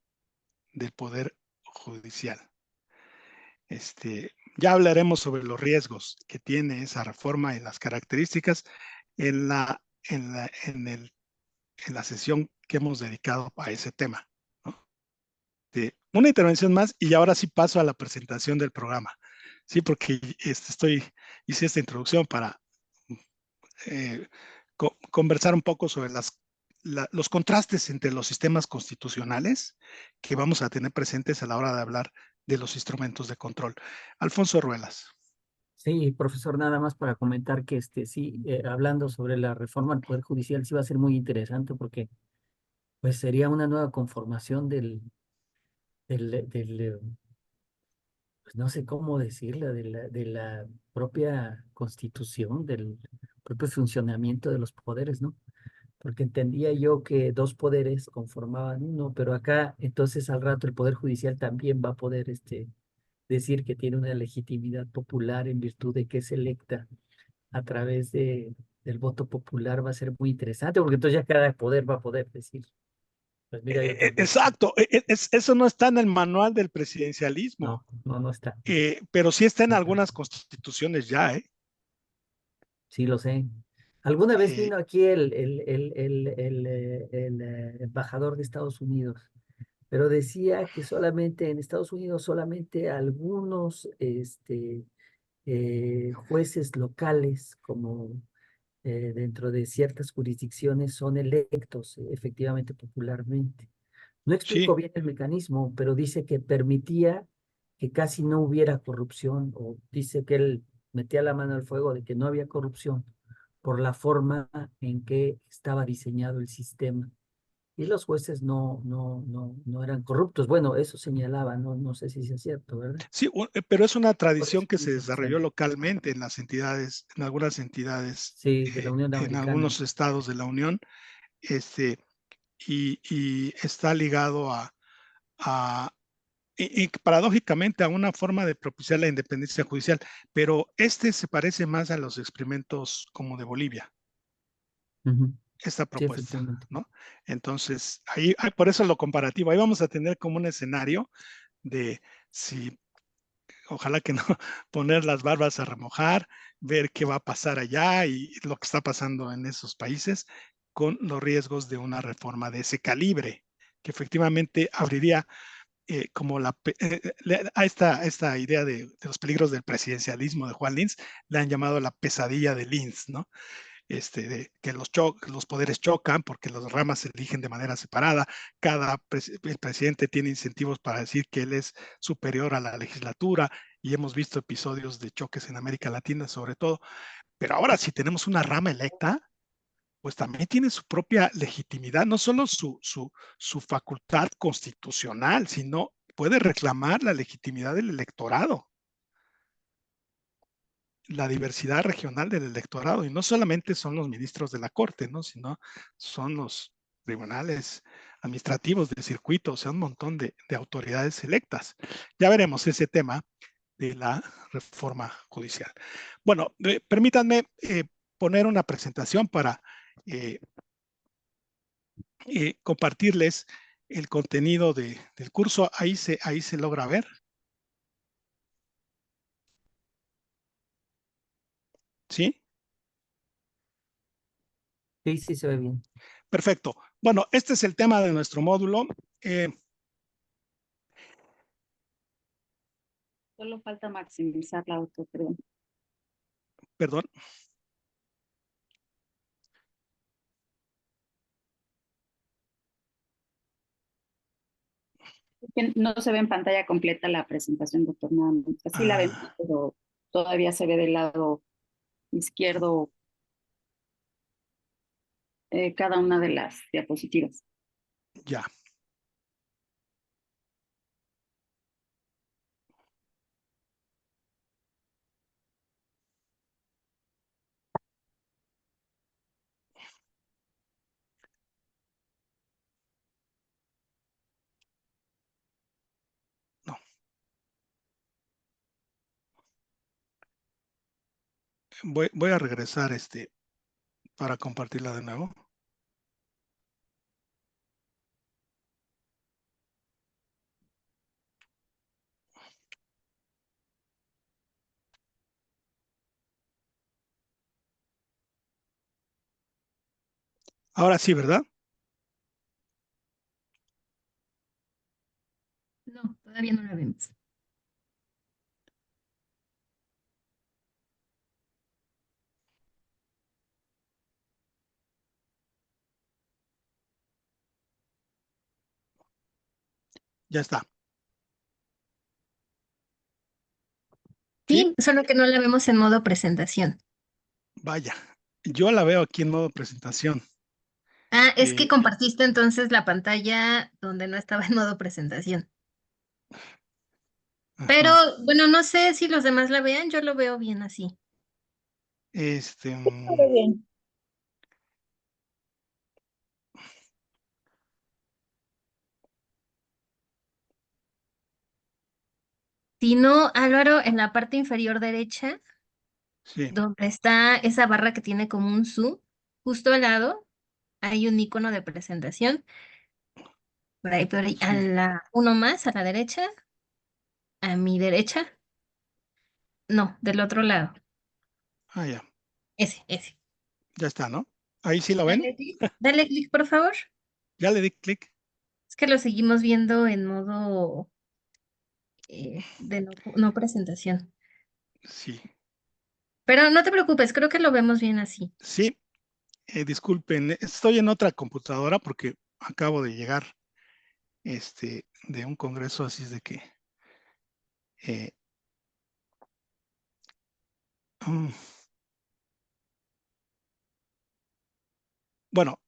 del Poder Judicial. Ya hablaremos sobre los riesgos que tiene esa reforma y las características en la sesión que hemos dedicado a ese tema, ¿no? Una intervención más y ahora sí paso a la presentación del programa. Sí, porque hice esta introducción para conversar un poco sobre los contrastes entre los sistemas constitucionales que vamos a tener presentes a la hora de hablar de los instrumentos de control. Alfonso Ruelas. Sí, profesor, nada más para comentar que sí, hablando sobre la reforma al Poder Judicial, sí va a ser muy interesante porque pues sería una nueva conformación pues no sé cómo decirla, de la propia constitución, del propio funcionamiento de los poderes, ¿no? Porque entendía yo que dos poderes conformaban uno, pero acá entonces al rato el Poder Judicial también va a poder decir que tiene una legitimidad popular en virtud de que es electa a través del voto popular. Va a ser muy interesante, porque entonces ya cada poder va a poder decir, pues mira, yo también. Exacto, eso no está en el manual del presidencialismo. No está. Pero sí está en algunas constituciones ya, ¿eh? Sí, lo sé. Alguna vez Eh, vino aquí el embajador de Estados Unidos, pero decía que solamente en Estados Unidos solamente algunos jueces locales, como dentro de ciertas jurisdicciones, son electos efectivamente popularmente. No explico sí, bien el mecanismo, pero dice que permitía que casi no hubiera corrupción, o dice que él metía la mano al fuego de que no había corrupción por la forma en que estaba diseñado el sistema. Y los jueces no eran corruptos. Bueno, eso señalaba, no sé si es cierto, ¿verdad? sí, pero es una Por eso tradición que se dice desarrolló localmente en las entidades, en algunas entidades, sí, de la Unión en Americana. algunos estados de la Unión, y está ligado y paradójicamente a una forma de propiciar la independencia judicial, pero se parece más a los experimentos como de Bolivia, Ujú. esta Sí, propuesta, efectivamente. ¿no? Entonces, por eso lo comparativo, ahí vamos a tener como un escenario de si, ojalá que no, poner las barbas a remojar, ver qué va a pasar allá y lo que está pasando en esos países con los riesgos de una reforma de ese calibre, que efectivamente abriría como a esta idea de los peligros del presidencialismo de Juan Linz, le han llamado la pesadilla de Linz, ¿no? De que los poderes chocan porque las ramas se eligen de manera separada, el presidente tiene incentivos para decir que él es superior a la legislatura, y hemos visto episodios de choques en América Latina sobre todo, pero ahora si tenemos una rama electa, pues también tiene su propia legitimidad, no solo su facultad constitucional, sino puede reclamar la legitimidad del electorado, la diversidad regional del electorado, y no solamente son los ministros de la Corte, ¿no? Sino son los tribunales administrativos de circuito, o sea, un montón de autoridades electas. Ya veremos ese tema de la reforma judicial. Bueno, permítanme poner una presentación para eh, compartirles el contenido del curso. Ahí se logra ver. ¿Sí? Sí, sí se ve bien. Perfecto. Bueno, este es el tema de nuestro módulo. Solo falta maximizar la autocreación. Perdón. No se ve en pantalla completa la presentación, doctor, nada más. Así la vemos, pero todavía se ve del lado izquierdo cada una de las diapositivas. Ya. No. Voy a regresar para compartirla de nuevo. Ahora sí, ¿verdad? No, todavía no la vemos. Ya está. Sí, solo que no la vemos en modo presentación. Vaya. Yo la veo aquí en modo presentación. Ah, es que compartiste entonces la pantalla donde no estaba en modo presentación. Pero Ajá. bueno, no sé si los demás la vean, yo lo veo bien así. Todo bien. Si no, Álvaro, en la parte inferior derecha, Sí, donde está esa barra que tiene como un zoom, justo al lado hay un icono de presentación. Por ahí, a sí. uno más a la derecha, a mi derecha. No, del otro lado. Ah, ya. Ese. Ya está, ¿no? Ahí sí lo ven. Dale clic, por favor. Ya le di clic. Es que lo seguimos viendo en modo de no presentación. Sí. Pero no te preocupes, creo que lo vemos bien así. Sí. Disculpen, estoy en otra computadora porque acabo de llegar de un congreso, así es de que eh, mm, bueno,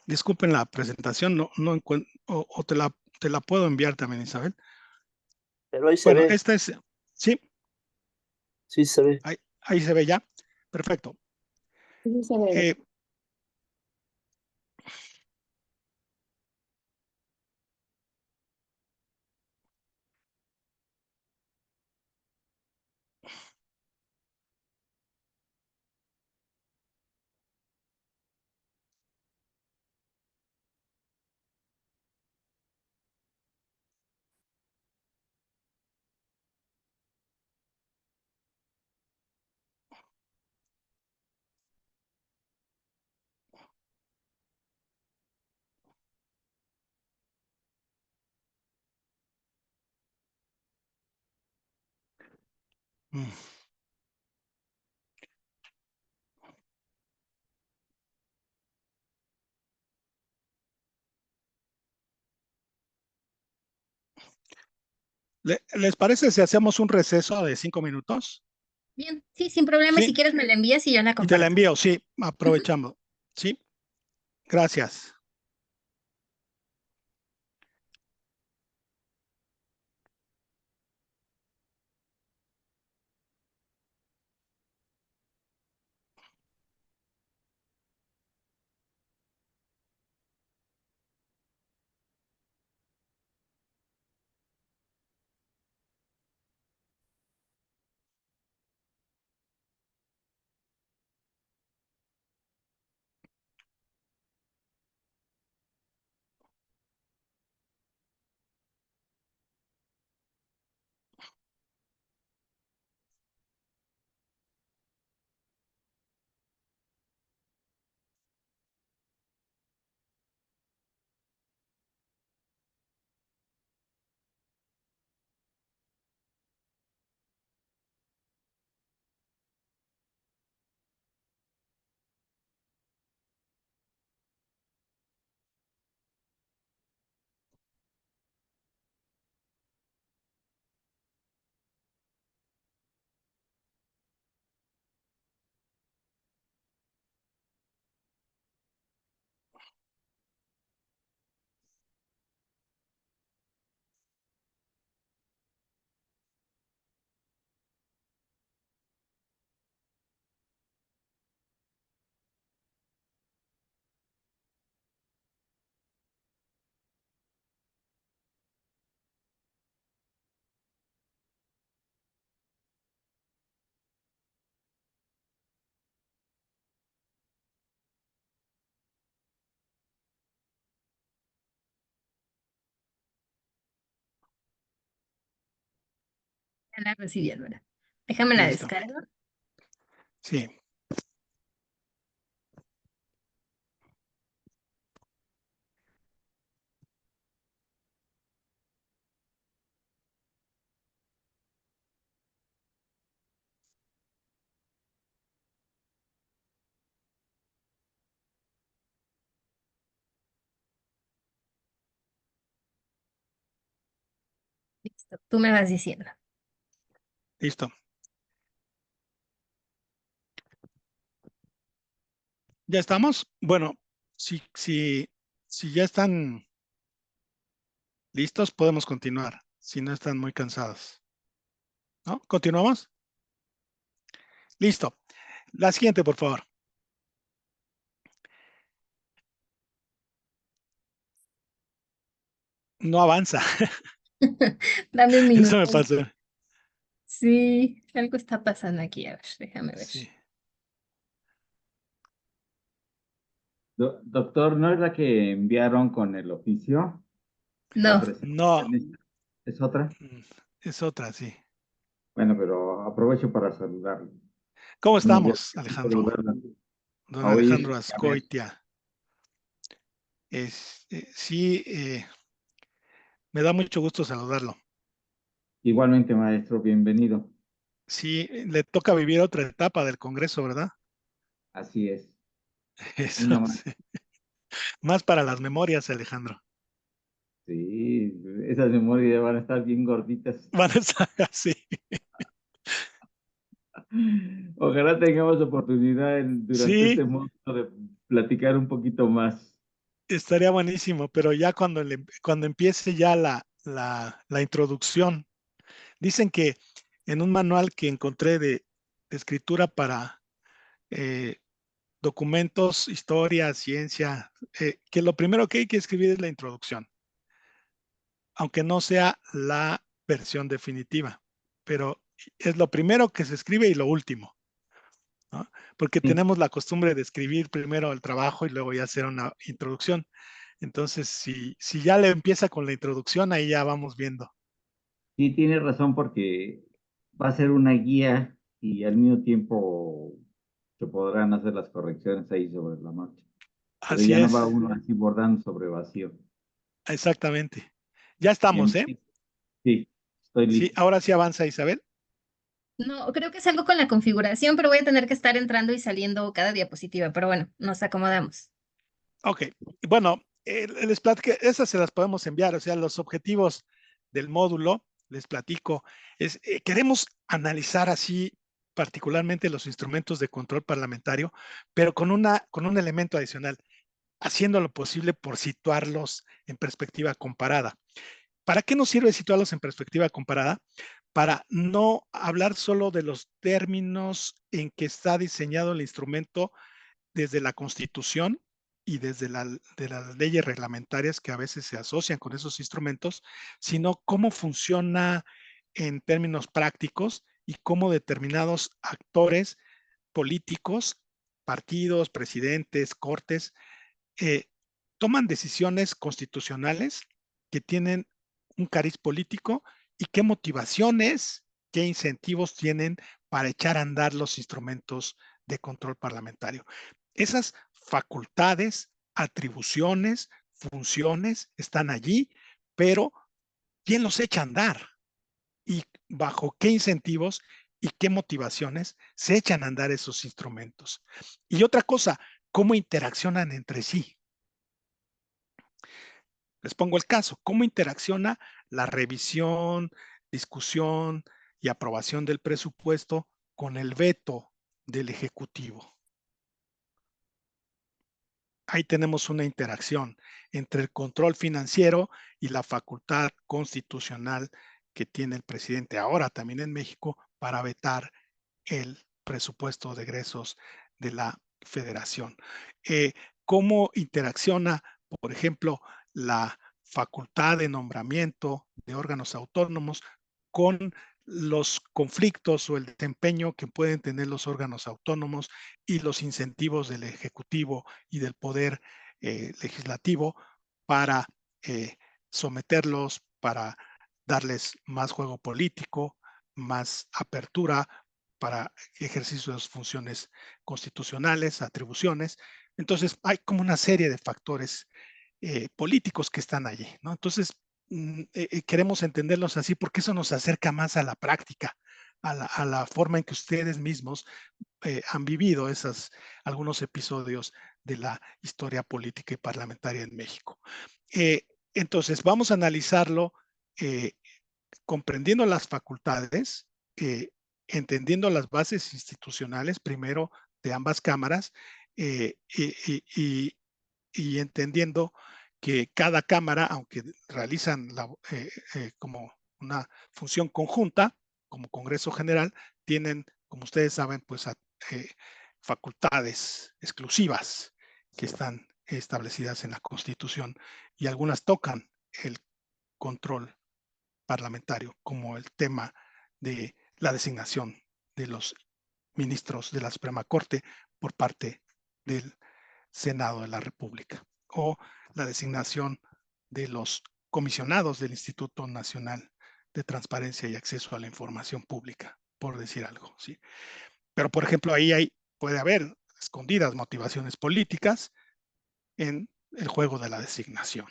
disculpen la presentación, no encuentro, o te la puedo enviar también, Isabel. Pero ahí se Bueno, ve, esta es, sí, sí se ve. ahí se ve ya. Perfecto. Sí se ve. Eh, Mm. ¿Les parece si hacemos un receso de 5 minutos? Bien, sí, sin problema. Si Sí, quieres me la envías y yo la y te la comparto. envío, sí, aprovechamos. Sí, gracias. Ya la recibí, Álvaro. Déjame la Listo. descargo. Sí. Listo. Tú me vas diciendo. Listo. ¿Ya estamos? Bueno, si ya están listos, podemos continuar. Si no están muy cansados. ¿No? ¿Continuamos? Listo. La siguiente, por favor. No avanza. Dame un Eso minuto. me pasó. Sí, algo está pasando aquí. A ver, déjame ver. Sí. Doctor, ¿no es la que enviaron con el oficio? La No, No, presentación es otra. es otra, sí. Bueno, pero aprovecho para saludarlo. ¿Cómo Buenos días, estamos, Alejandro? saludarla. Don A Alejandro oír y a ver. Azcoitia. Sí, me da mucho gusto saludarlo. Igualmente, maestro, bienvenido. Sí, le toca vivir otra etapa del Congreso, ¿verdad? Así es. Eso, Una más. sí. Más para las memorias, Alejandro. Sí, esas memorias van a estar bien gorditas. Van a estar así. Ojalá tengamos oportunidad durante Sí, este momento de platicar un poquito más. estaría buenísimo, pero ya cuando empiece ya la introducción, dicen que en un manual que encontré de escritura para documentos, historia, ciencia, que lo primero que hay que escribir es la introducción, aunque no sea la versión definitiva, pero es lo primero que se escribe y lo último, ¿no? Porque Sí, tenemos la costumbre de escribir primero el trabajo y luego ya hacer una introducción. Entonces, si ya le empieza con la introducción, ahí ya vamos viendo. sí, tiene razón porque va a ser una guía y al mismo tiempo se podrán hacer las correcciones ahí sobre la marcha. Pero Así ya no es, va uno así bordando sobre vacío. exactamente. Ya estamos, Bien, ¿eh? sí, estoy Sí, listo. ahora sí avanza Isabel. No, creo que es algo con la configuración, pero voy a tener que estar entrando y saliendo cada diapositiva, pero bueno, nos acomodamos. Ok, bueno, les platico, esas se las podemos enviar, o sea, los objetivos del módulo, les platico, queremos analizar así particularmente los instrumentos de control parlamentario, pero con un elemento adicional, haciendo lo posible por situarlos en perspectiva comparada. ¿Para qué nos sirve situarlos en perspectiva comparada? Para no hablar solo de los términos en que está diseñado el instrumento desde la Constitución y desde de las leyes reglamentarias que a veces se asocian con esos instrumentos, sino cómo funciona en términos prácticos y cómo determinados actores políticos, partidos, presidentes, cortes, eh, toman decisiones constitucionales que tienen un cariz político y qué motivaciones, qué incentivos tienen para echar a andar los instrumentos de control parlamentario. Esas facultades, atribuciones, funciones están allí, pero ¿quién los echa a andar? ¿Y bajo qué incentivos y qué motivaciones se echan a andar esos instrumentos? Y otra cosa, ¿cómo interaccionan entre sí? Les pongo el caso, ¿cómo interacciona la revisión, discusión y aprobación del presupuesto con el veto del Ejecutivo? Ahí tenemos una interacción entre el control financiero y la facultad constitucional que tiene el presidente ahora también en México para vetar el presupuesto de egresos de la federación. ¿Cómo interacciona, por ejemplo, la facultad de nombramiento de órganos autónomos con los conflictos o el desempeño que pueden tener los órganos autónomos y los incentivos del Ejecutivo y del Poder Legislativo para someterlos, para darles más juego político, más apertura para ejercicio de sus funciones constitucionales, atribuciones? Entonces, hay como una serie de factores políticos que están allí, ¿no? Entonces, queremos entenderlos así porque eso nos acerca más a la práctica, a la forma en que ustedes mismos han vivido algunos episodios de la historia política y parlamentaria en México. Entonces, vamos a analizarlo eh, comprendiendo las facultades, entendiendo las bases institucionales, primero de ambas cámaras, y entendiendo que cada cámara, aunque realizan como una función conjunta, como Congreso General, tienen, como ustedes saben, pues facultades exclusivas que están establecidas en la Constitución y algunas tocan el control parlamentario, como el tema de la designación de los ministros de la Suprema Corte por parte del Senado de la República, o la designación de los comisionados del Instituto Nacional de Transparencia y Acceso a la Información Pública, por decir algo, ¿sí? Pero, por ejemplo, puede haber escondidas motivaciones políticas en el juego de la designación.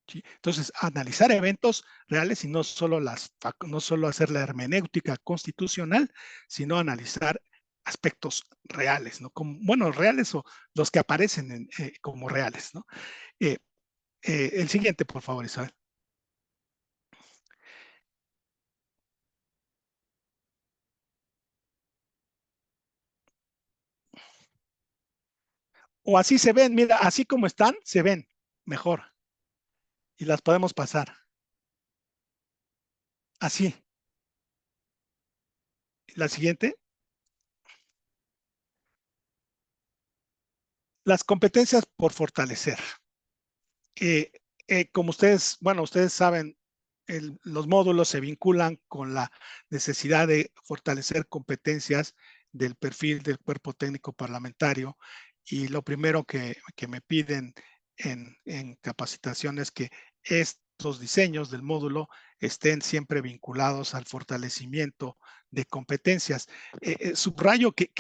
¿Sí? Entonces, analizar eventos reales y no solo hacer la hermenéutica constitucional, sino analizar aspectos reales, ¿no? Bueno, reales o los que aparecen como reales, ¿no? El siguiente, por favor, Isabel. O así se ven, mira, así como están, se ven mejor. Y las podemos pasar. Así. La siguiente. Las competencias por fortalecer. Como ustedes saben, los módulos se vinculan con la necesidad de fortalecer competencias del perfil del cuerpo técnico parlamentario, y lo primero que me piden en capacitación es que estos diseños del módulo estén siempre vinculados al fortalecimiento de competencias. Subrayo que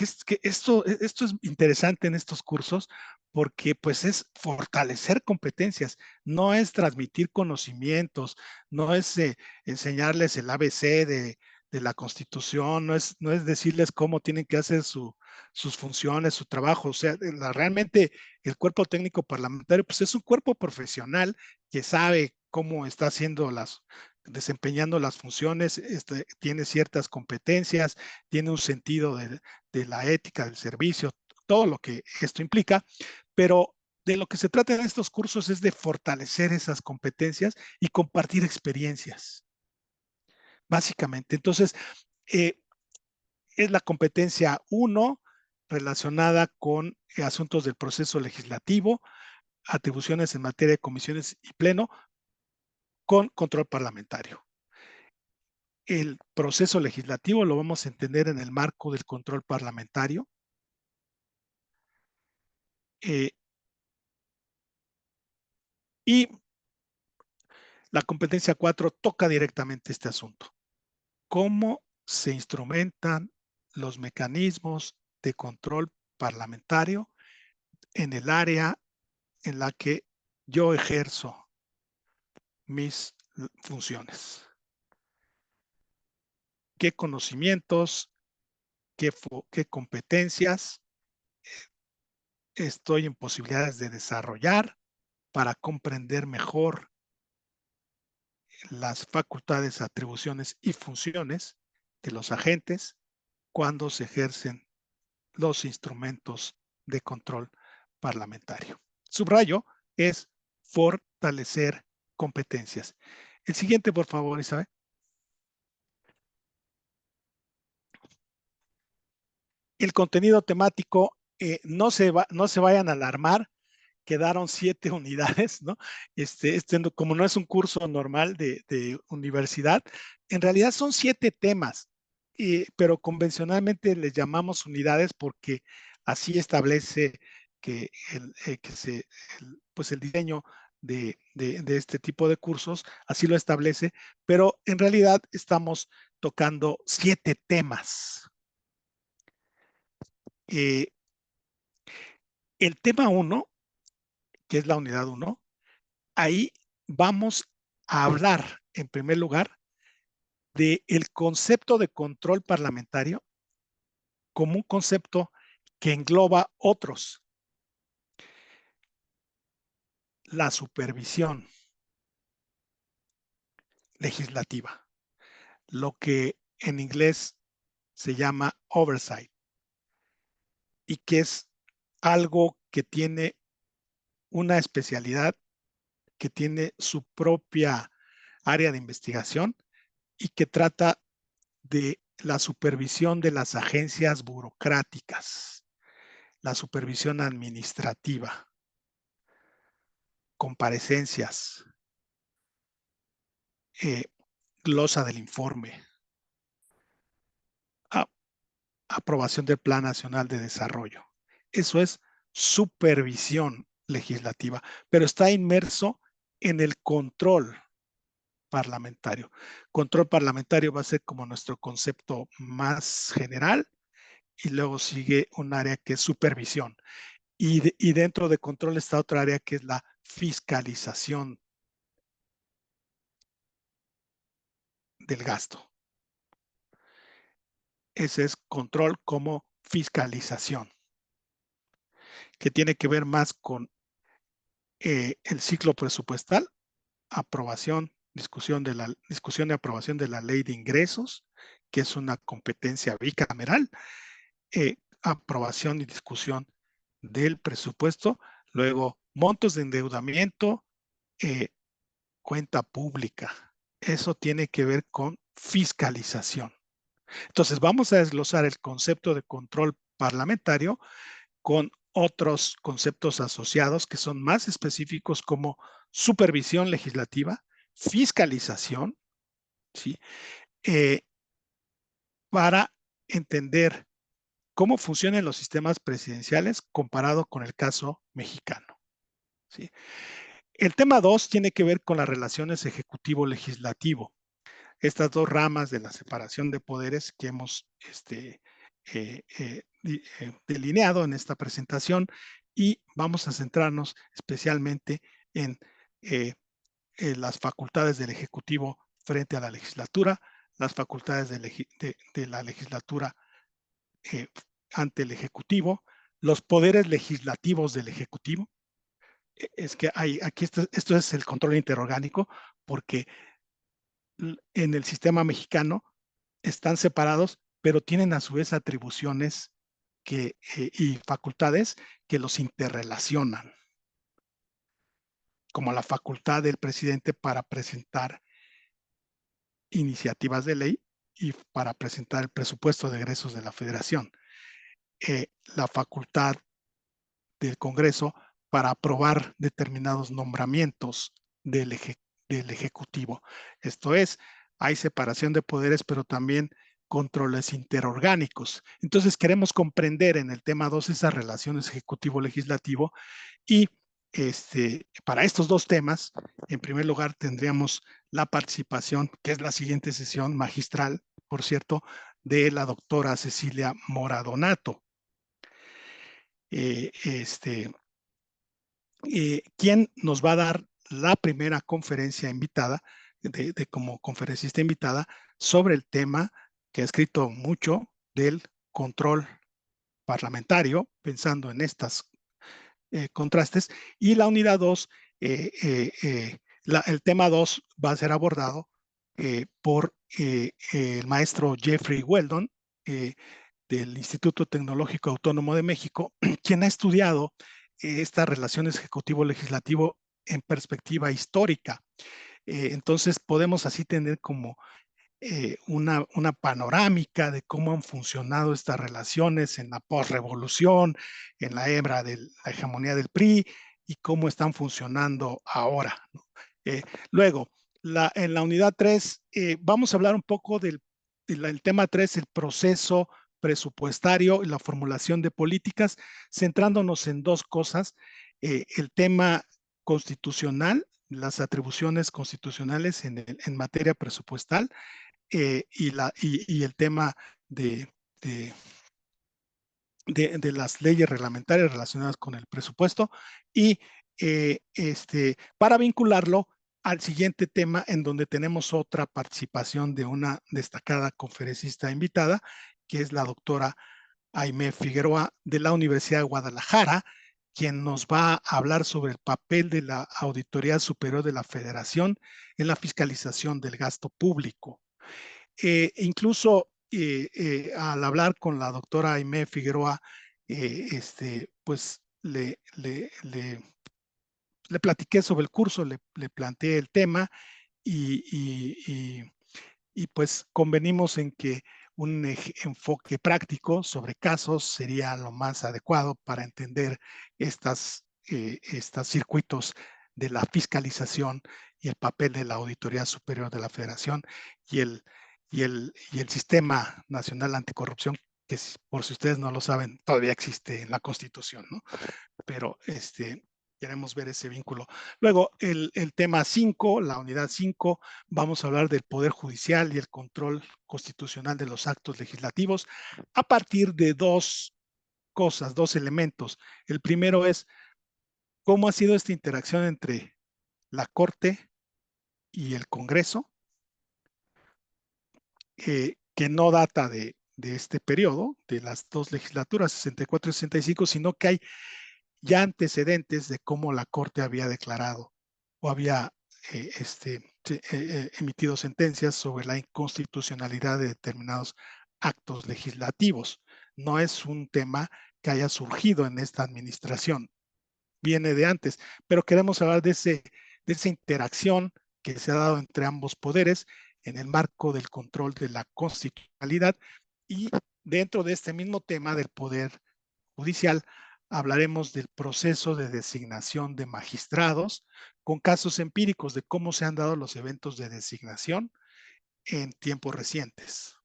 esto es interesante en estos cursos porque pues es fortalecer competencias, no es transmitir conocimientos, no es enseñarles el ABC de la Constitución, no es decirles cómo tienen que hacer sus funciones, su trabajo. O sea, realmente el cuerpo técnico parlamentario, pues es un cuerpo profesional que sabe cómo está desempeñando las funciones, tiene ciertas competencias, tiene un sentido de la ética del servicio, todo lo que esto implica, pero de lo que se trata en estos cursos es de fortalecer esas competencias y compartir experiencias, básicamente. Entonces, es la competencia 1 relacionada con asuntos del proceso legislativo, atribuciones en materia de comisiones y pleno, con control parlamentario. El proceso legislativo lo vamos a entender en el marco del control parlamentario. Y la competencia 4 toca directamente este asunto. ¿Cómo se instrumentan los mecanismos de control parlamentario en el área en la que yo ejerzo mis funciones? ¿Qué conocimientos, qué competencias estoy en posibilidades de desarrollar para comprender mejor las facultades, atribuciones y funciones de los agentes cuando se ejercen los instrumentos de control parlamentario? Subrayo, es fortalecer competencias. El siguiente, por favor, Isabel. El contenido temático, no se vayan a alarmar, quedaron 7 unidades, ¿no? Como no es un curso normal de universidad, en realidad son 7 temas, pero convencionalmente les llamamos unidades porque así establece que el diseño de este tipo de cursos, así lo establece, pero en realidad estamos tocando 7 temas. El tema 1, que es la unidad 1, ahí vamos a hablar, en primer lugar, del concepto de control parlamentario como un concepto que engloba otros. La supervisión legislativa, lo que en inglés se llama oversight, y que es algo que tiene una especialidad, que tiene su propia área de investigación y que trata de la supervisión de las agencias burocráticas, la supervisión administrativa, comparecencias, glosa del informe, aprobación del Plan Nacional de Desarrollo. Eso es supervisión legislativa, pero está inmerso en el control parlamentario. Control parlamentario va a ser como nuestro concepto más general, y luego sigue un área que es supervisión. Y dentro de control está otra área que es la fiscalización del gasto. Ese es control como fiscalización, que tiene que ver más con el ciclo presupuestal, aprobación, discusión y aprobación de la ley de ingresos, que es una competencia bicameral, aprobación y discusión del presupuesto, luego montos de endeudamiento, cuenta pública. Eso tiene que ver con fiscalización. Entonces, vamos a desglosar el concepto de control parlamentario con otros conceptos asociados que son más específicos, como supervisión legislativa, fiscalización, ¿sí? Para entender cómo funcionan los sistemas presidenciales comparado con el caso mexicano, ¿sí? El tema 2 tiene que ver con las relaciones ejecutivo-legislativo. Estas dos ramas de la separación de poderes que hemos delineado en esta presentación, y vamos a centrarnos especialmente en las facultades del Ejecutivo frente a la legislatura, las facultades de la legislatura ante el Ejecutivo, los poderes legislativos del Ejecutivo. Es que aquí esto es el control interorgánico, porque en el sistema mexicano están separados, pero tienen a su vez atribuciones y facultades que los interrelacionan, como la facultad del presidente para presentar iniciativas de ley y para presentar el presupuesto de egresos de la Federación, la facultad del Congreso para aprobar determinados nombramientos del Ejecutivo. Esto es, hay separación de poderes, pero también controles interorgánicos. Entonces queremos comprender en el tema 2 esas relaciones ejecutivo-legislativo y para estos dos temas, en primer lugar tendríamos la participación, que es la siguiente sesión magistral, por cierto, de la doctora Cecilia Mora Donato. Quien nos va a dar la primera conferencia invitada, como conferencista invitada, sobre el tema que ha escrito mucho del control parlamentario, pensando en estos contrastes, y la unidad 2, el tema 2 va a ser abordado por el maestro Jeffrey Weldon, del Instituto Tecnológico Autónomo de México, quien ha estudiado estas relaciones ejecutivo-legislativo en perspectiva histórica. Entonces podemos así tener como una panorámica de cómo han funcionado estas relaciones en la posrevolución, en la era de la hegemonía del PRI y cómo están funcionando ahora, ¿no? Luego, en la unidad 3, vamos a hablar un poco del tema 3, el proceso presupuestario y la formulación de políticas, centrándonos en dos cosas, el tema constitucional, las atribuciones constitucionales en materia presupuestal, y el tema de las leyes reglamentarias relacionadas con el presupuesto, y para vincularlo al siguiente tema, en donde tenemos otra participación de una destacada conferencista invitada, que es la doctora Aimee Figueroa de la Universidad de Guadalajara, quien nos va a hablar sobre el papel de la Auditoría Superior de la Federación en la fiscalización del gasto público. Incluso al hablar con la doctora Aimee Figueroa, pues le platiqué sobre el curso, le planteé el tema y pues convenimos en que un enfoque práctico sobre casos sería lo más adecuado para entender estos circuitos de la fiscalización y el papel de la Auditoría Superior de la Federación y el Sistema Nacional Anticorrupción, que por si ustedes no lo saben, todavía existe en la Constitución, ¿no? Pero queremos ver ese vínculo. Luego, el tema 5, la unidad 5, vamos a hablar del Poder Judicial y el control constitucional de los actos legislativos a partir de dos cosas, dos elementos. El primero es cómo ha sido esta interacción entre la Corte y el Congreso, que no data de este periodo, de las dos legislaturas, 64 y 65, sino que hay ya antecedentes de cómo la Corte había declarado o había emitido sentencias sobre la inconstitucionalidad de determinados actos legislativos. No es un tema que haya surgido en esta administración, viene de antes, pero queremos hablar de esa interacción que se ha dado entre ambos poderes en el marco del control de la constitucionalidad, y dentro de este mismo tema del Poder Judicial hablaremos del proceso de designación de magistrados con casos empíricos de cómo se han dado los eventos de designación en tiempos recientes,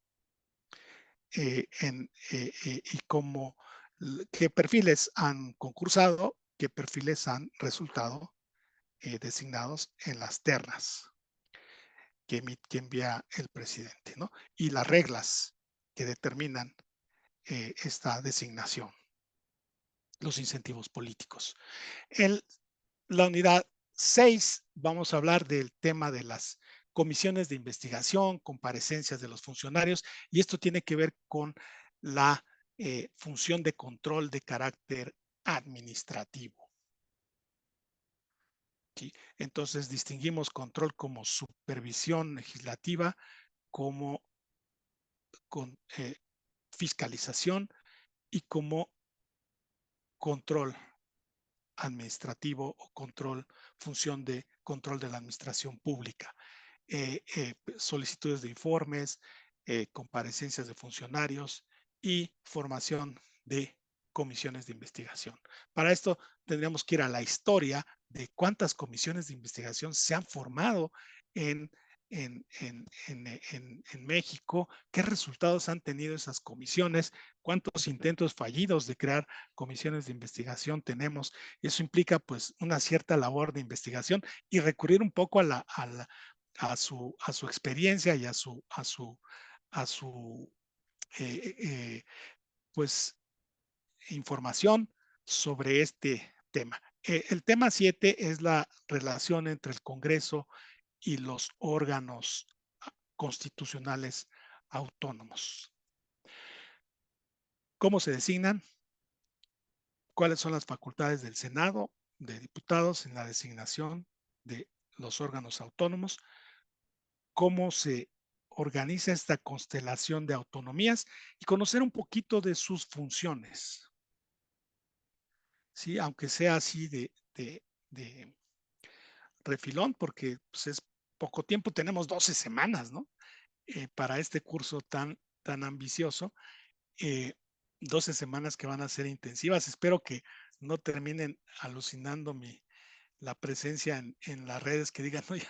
y qué perfiles han concursado, qué perfiles han resultado designados en las ternas que envía el presidente, ¿no? Y las reglas que determinan esta designación, los incentivos políticos. En la unidad 6 vamos a hablar del tema de las comisiones de investigación, comparecencias de los funcionarios, y esto tiene que ver con la función de control de carácter administrativo. ¿Sí? Entonces distinguimos control como supervisión legislativa, como fiscalización y como control administrativo o función de control de la administración pública. Solicitudes de informes, comparecencias de funcionarios y formación de comisiones de investigación. Para esto tendríamos que ir a la historia de cuántas comisiones de investigación se han formado en México, qué resultados han tenido esas comisiones, cuántos intentos fallidos de crear comisiones de investigación tenemos. Eso implica pues una cierta labor de investigación y recurrir un poco a su experiencia y a su pues información sobre este tema. El tema 7 es la relación entre el Congreso y los órganos constitucionales autónomos. ¿Cómo se designan? ¿Cuáles son las facultades del Senado, de diputados en la designación de los órganos autónomos? ¿Cómo se organiza esta constelación de autonomías? Y conocer un poquito de sus funciones. Sí, aunque sea así de refilón, porque pues, es poco tiempo, tenemos 12 semanas, ¿no? Para este curso tan ambicioso, 12 semanas que van a ser intensivas. Espero que no terminen alucinando la presencia en las redes, que digan, no, ya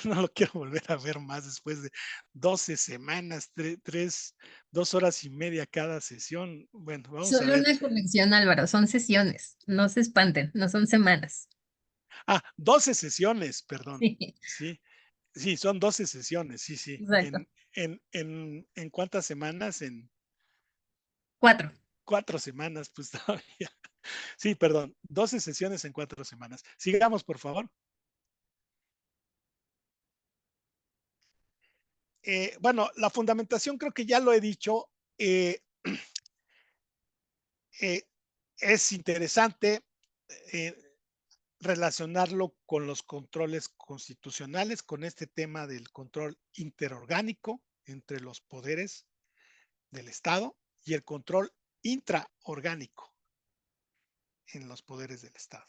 no lo quiero volver a ver más después de 12 semanas, 2 horas y media cada sesión. Bueno, vamos a Solo ver. una corrección, Álvaro, son sesiones, no se espanten, no son semanas. 12 sesiones, perdón. Sí, Sí, son 12 sesiones, sí. exacto. ¿En cuántas semanas? En 4. 4 semanas, pues todavía. Sí, perdón, 12 sesiones en 4 semanas. Sigamos, por favor. Bueno, la fundamentación creo que ya lo he dicho. Es interesante relacionarlo con los controles constitucionales, con este tema del control interorgánico entre los poderes del Estado y el control intraorgánico en los poderes del Estado.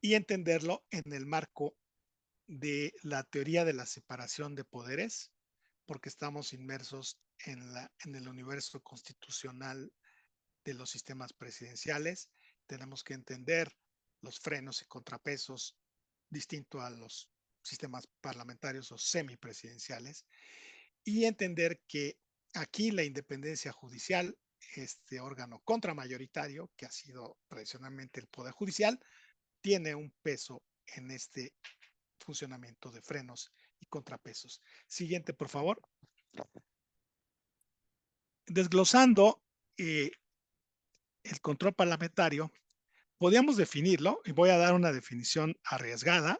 Y entenderlo en el marco de la teoría de la separación de poderes, porque estamos inmersos en el universo constitucional de los sistemas presidenciales. Tenemos que entender los frenos y contrapesos distinto a los sistemas parlamentarios o semipresidenciales y entender que aquí la independencia judicial, este órgano contramayoritario que ha sido tradicionalmente el Poder Judicial, tiene un peso en este funcionamiento de frenos y contrapesos. Siguiente, por favor. Desglosando el control parlamentario, podríamos definirlo, y voy a dar una definición arriesgada,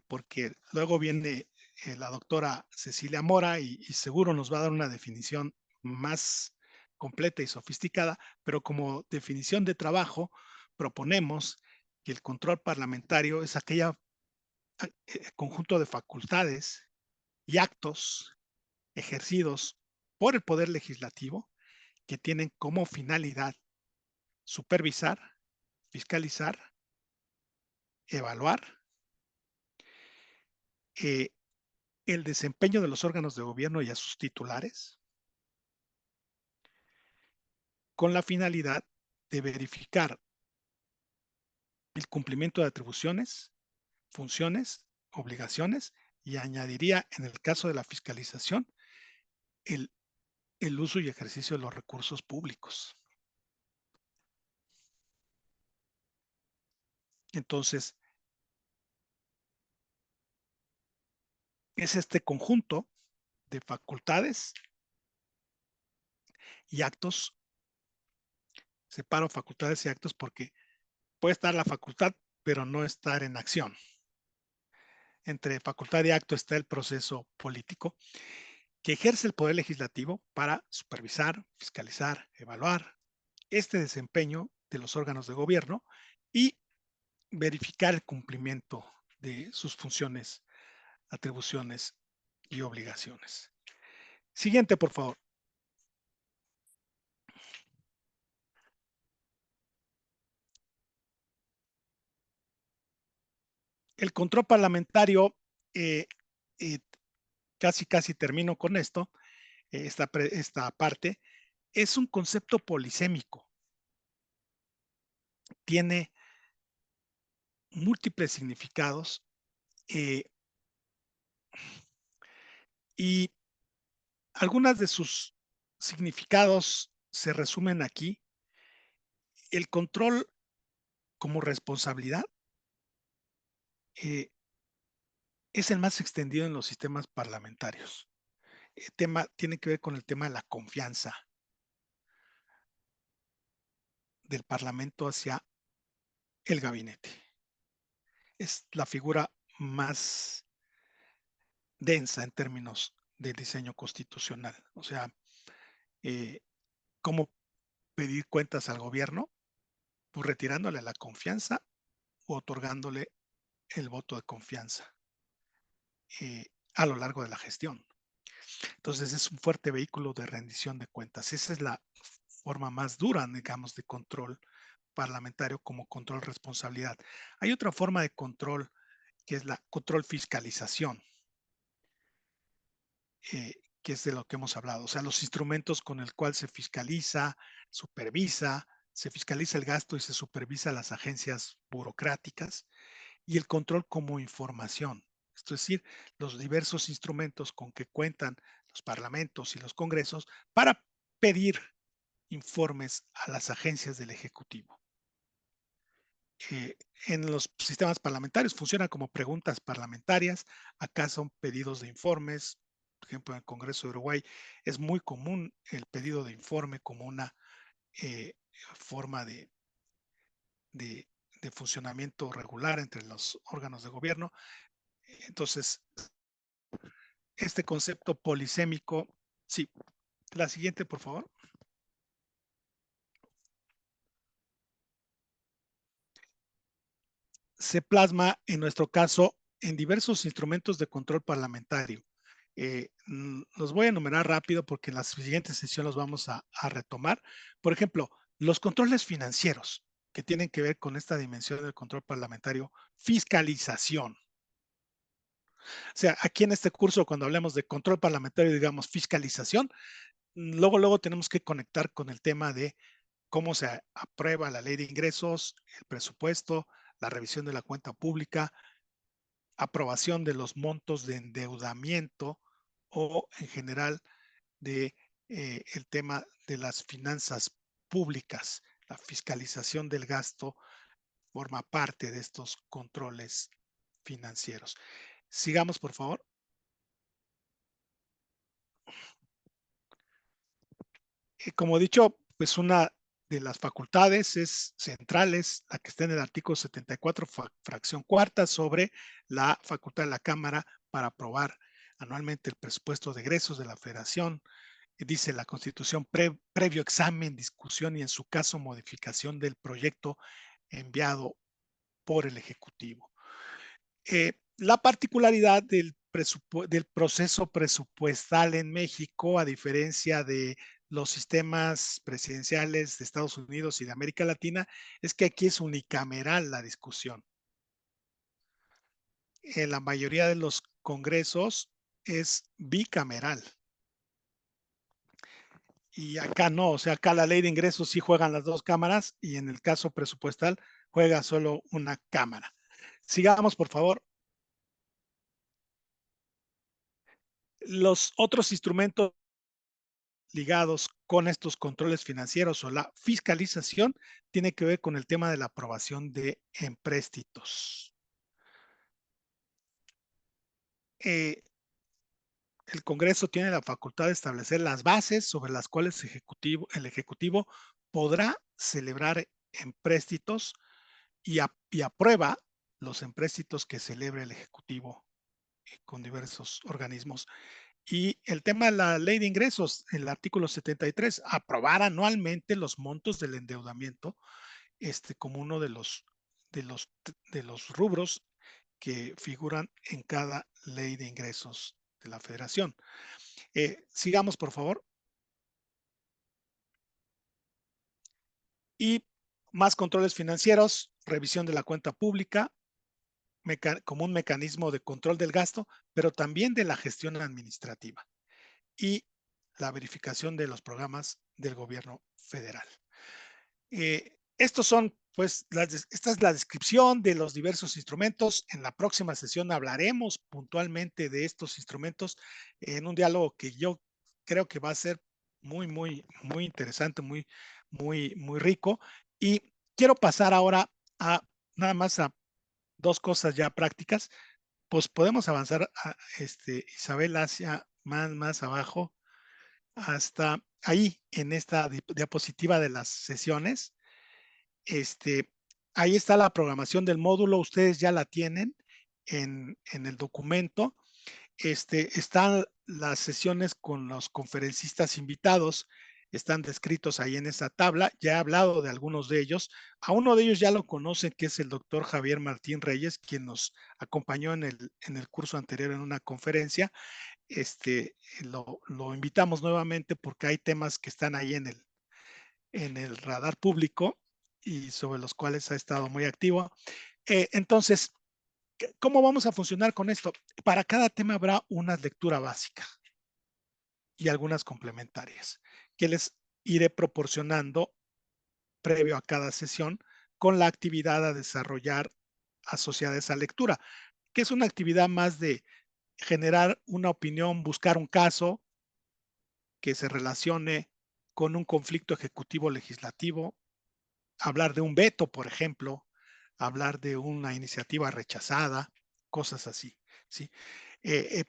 porque luego viene la doctora Cecilia Mora y seguro nos va a dar una definición más completa y sofisticada, pero como definición de trabajo proponemos que el control parlamentario es aquella conjunto de facultades y actos ejercidos por el Poder Legislativo que tienen como finalidad supervisar, fiscalizar, evaluar el desempeño de los órganos de gobierno y a sus titulares, con la finalidad de verificar el cumplimiento de atribuciones, funciones, obligaciones, y añadiría en el caso de la fiscalización el uso y ejercicio de los recursos públicos. Entonces, es este conjunto de facultades y actos. Separo facultades y actos porque puede estar la facultad, pero no estar en acción. entre facultad y acto está el proceso político, que ejerce el poder legislativo para supervisar, fiscalizar, evaluar este desempeño de los órganos de gobierno y verificar el cumplimiento de sus funciones, atribuciones y obligaciones. Siguiente, por favor. El control parlamentario, eh, eh, casi termino con esto, esta parte, es un concepto polisémico. Tiene múltiples significados y algunas de sus significados se resumen aquí. El control como responsabilidad es el más extendido en los sistemas parlamentarios. El tema tiene que ver con el tema de la confianza del Parlamento hacia el gabinete. Es la figura más densa en términos de diseño constitucional. O sea, ¿cómo pedir cuentas al gobierno? Pues retirándole la confianza o otorgándole el voto de confianza a lo largo de la gestión. Entonces es un fuerte vehículo de rendición de cuentas. Esa es la forma más dura, digamos, de control parlamentario como control responsabilidad. Hay otra forma de control que es la control fiscalización, que es de lo que hemos hablado. O sea, los instrumentos con el cual se fiscaliza, supervisa, se fiscaliza el gasto y se supervisa las agencias burocráticas, y el control como información. Esto es decir, los diversos instrumentos con que cuentan los parlamentos y los congresos para pedir informes a las agencias del Ejecutivo. En los sistemas parlamentarios funcionan como preguntas parlamentarias, acá son pedidos de informes. Por ejemplo, en el Congreso de Uruguay es muy común el pedido de informe como una forma de funcionamiento regular entre los órganos de gobierno. Entonces, este concepto polisémico, sí. La siguiente, por favor. Se plasma, en nuestro caso, en diversos instrumentos de control parlamentario. Los voy a enumerar rápido porque en la siguiente sesión los vamos a retomar. Por ejemplo, los controles financieros que tienen que ver con esta dimensión del control parlamentario, fiscalización. O sea, aquí en este curso, cuando hablemos de control parlamentario, digamos fiscalización, luego tenemos que conectar con el tema de cómo se aprueba la ley de ingresos, el presupuesto, la revisión de la cuenta pública, aprobación de los montos de endeudamiento o en general de el tema de las finanzas públicas. La fiscalización del gasto forma parte de estos controles financieros. Sigamos, por favor. Como he dicho, pues una de las facultades es centrales, la que está en el artículo 74, fracción cuarta, sobre la facultad de la Cámara para aprobar anualmente el presupuesto de egresos de la Federación. Dice la Constitución, previo examen, discusión y en su caso modificación del proyecto enviado por el Ejecutivo. La particularidad del proceso presupuestal en México, a diferencia de los sistemas presidenciales de Estados Unidos y de América Latina, es que aquí es unicameral la discusión. En la mayoría de los congresos es bicameral. Y acá no, o sea, acá la ley de ingresos sí juegan las dos cámaras y en el caso presupuestal juega solo una cámara. Sigamos, por favor. Los otros instrumentos ligados con estos controles financieros o la fiscalización tiene que ver con el tema de la aprobación de empréstitos. El Congreso tiene la facultad de establecer las bases sobre las cuales el Ejecutivo podrá celebrar empréstitos y aprueba los empréstitos que celebre el Ejecutivo con diversos organismos. Y el tema de la ley de ingresos, el artículo 73, aprobar anualmente los montos del endeudamiento, como uno de los rubros que figuran en cada ley de ingresos de la Federación. Sigamos, por favor. Y más controles financieros, revisión de la cuenta pública, como un mecanismo de control del gasto, pero también de la gestión administrativa y la verificación de los programas del gobierno federal. Estos son, pues, esta es la descripción de los diversos instrumentos. En la próxima sesión hablaremos puntualmente de estos instrumentos en un diálogo que yo creo que va a ser muy, muy, muy interesante, muy, muy, muy rico. Y quiero pasar ahora a nada más a dos cosas ya prácticas. Pues podemos avanzar a Isabel hacia más abajo hasta ahí en esta diapositiva de las sesiones. Ahí está la programación del módulo, ustedes ya la tienen en el documento. Están las sesiones con los conferencistas invitados, están descritos ahí en esa tabla. Ya he hablado de algunos de ellos. A uno de ellos ya lo conocen, que es el doctor Javier Martín Reyes, quien nos acompañó en el curso anterior en una conferencia. Lo invitamos nuevamente porque hay temas que están ahí en el radar público y sobre los cuales ha estado muy activo. Entonces, ¿cómo vamos a funcionar con esto? Para cada tema habrá una lectura básica y algunas complementarias que les iré proporcionando previo a cada sesión con la actividad a desarrollar asociada a esa lectura, que es una actividad más de generar una opinión, buscar un caso que se relacione con un conflicto ejecutivo legislativo, hablar de un veto, por ejemplo, hablar de una iniciativa rechazada, cosas así, ¿sí?